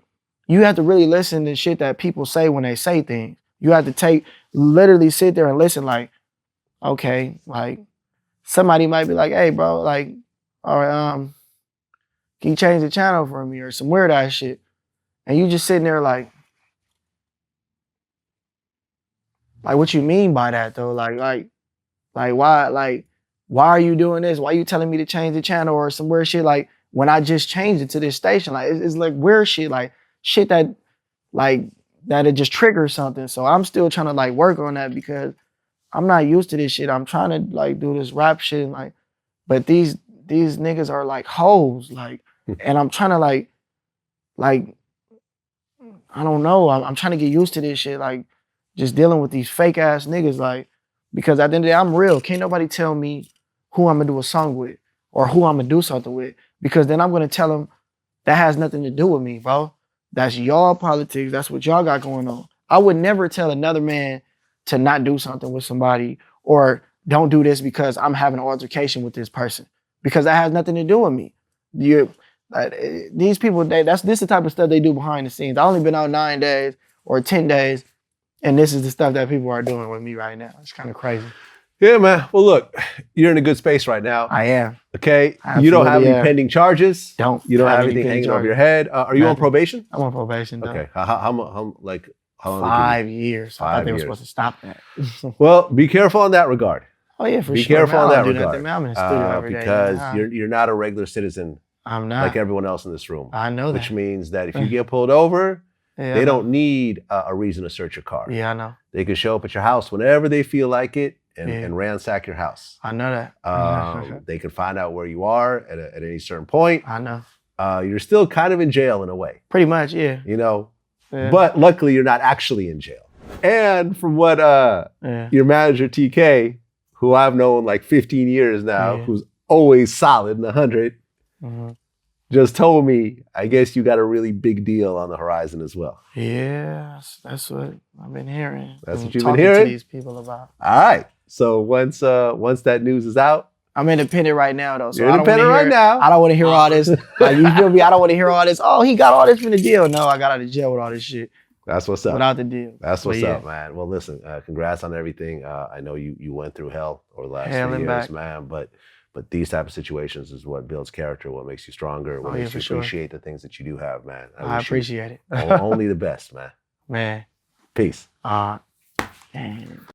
B: have to really listen to shit that people say when they say things. You have to literally sit there and listen, like, okay, like, somebody might be like, hey, bro, like, all right, can you change the channel for me, or some weird ass shit? And you just sitting there like, what you mean by that though? Like why are you doing this? Why are you telling me to change the channel or some weird shit? Like, when I just changed it to this station, like, it's like weird shit, like shit that it just triggers something. So I'm still trying to, like, work on that, because I'm not used to this shit. I'm trying to, like, do this rap shit, and, like, but these niggas are like hoes, like, and I'm trying to like I don't know. I'm trying to get used to this shit, like, just dealing with these fake ass niggas, like, because at the end of the day, I'm real. Can't nobody tell me who I'm gonna do a song with or who I'm gonna do something with, because then I'm gonna tell them that has nothing to do with me, bro. That's y'all politics. That's what y'all got going on. I would never tell another man to not do something with somebody, or don't do this because I'm having an altercation with this person, because that has nothing to do with me. These people, this is the type of stuff they do behind the scenes. I only been out 9 days or 10 days, and this is the stuff that people are doing with me right now. It's kind of crazy.
A: Yeah, man. Well, look, you're in a good space right now.
B: I am.
A: Okay. You don't have any pending charges. You don't have anything hanging over your head. Are you on probation?
B: I'm on probation, though.
A: Okay. How long?
B: 5 years. I thought they were supposed to stop that.
A: Well, be careful in that regard.
B: Oh yeah, for
A: Be
B: sure.
A: careful
B: man.
A: in
B: I
A: that
B: don't do
A: regard.
B: nothing, man. I'm in the studio every day.
A: Because
B: man.
A: you're not a regular citizen
B: I'm not.
A: like everyone else in this room.
B: I know that.
A: Which means that if you get pulled over,
B: Yeah,
A: they
B: I know.
A: don't need a reason to search your car.
B: Yeah, I know.
A: They can show up at your house whenever they feel like it and,
B: Yeah.
A: and ransack your house.
B: I know that.
A: They can find out where you are at any certain point.
B: I know.
A: You're still kind of in jail in a way,
B: Pretty much, yeah.
A: you know,
B: Yeah.
A: but luckily you're not actually in jail. And from what
B: Yeah.
A: your manager TK, who I've known like 15 years now,
B: Yeah.
A: who's always solid and 100,
B: Mhm.
A: just told me, I guess you got a really big deal on the horizon as well.
B: Yeah, that's what I've been hearing.
A: That's
B: and
A: what you've been
B: talking
A: hearing?
B: to these people about.
A: All right. So once that news is out,
B: I'm independent right now, though. So
A: you're
B: I don't wanna
A: independent right
B: hear-
A: now.
B: I don't want to hear all this. Like, you feel me? I don't want to hear all this. Oh, he got all this from the deal. No, I got out of jail with all this shit
A: That's what's up.
B: without the deal.
A: That's what's
B: But yeah.
A: up, man. Well, listen, congrats on everything. I know you went through hell over the last
B: Hell
A: 3
B: and
A: years,
B: back.
A: man. But these type of situations is what builds character, what makes you stronger, what
B: Oh, yeah,
A: makes you
B: for sure.
A: appreciate the things that you do have, man.
B: I
A: wish you
B: appreciate it.
A: only the best, man.
B: Man.
A: Peace.
B: Damn.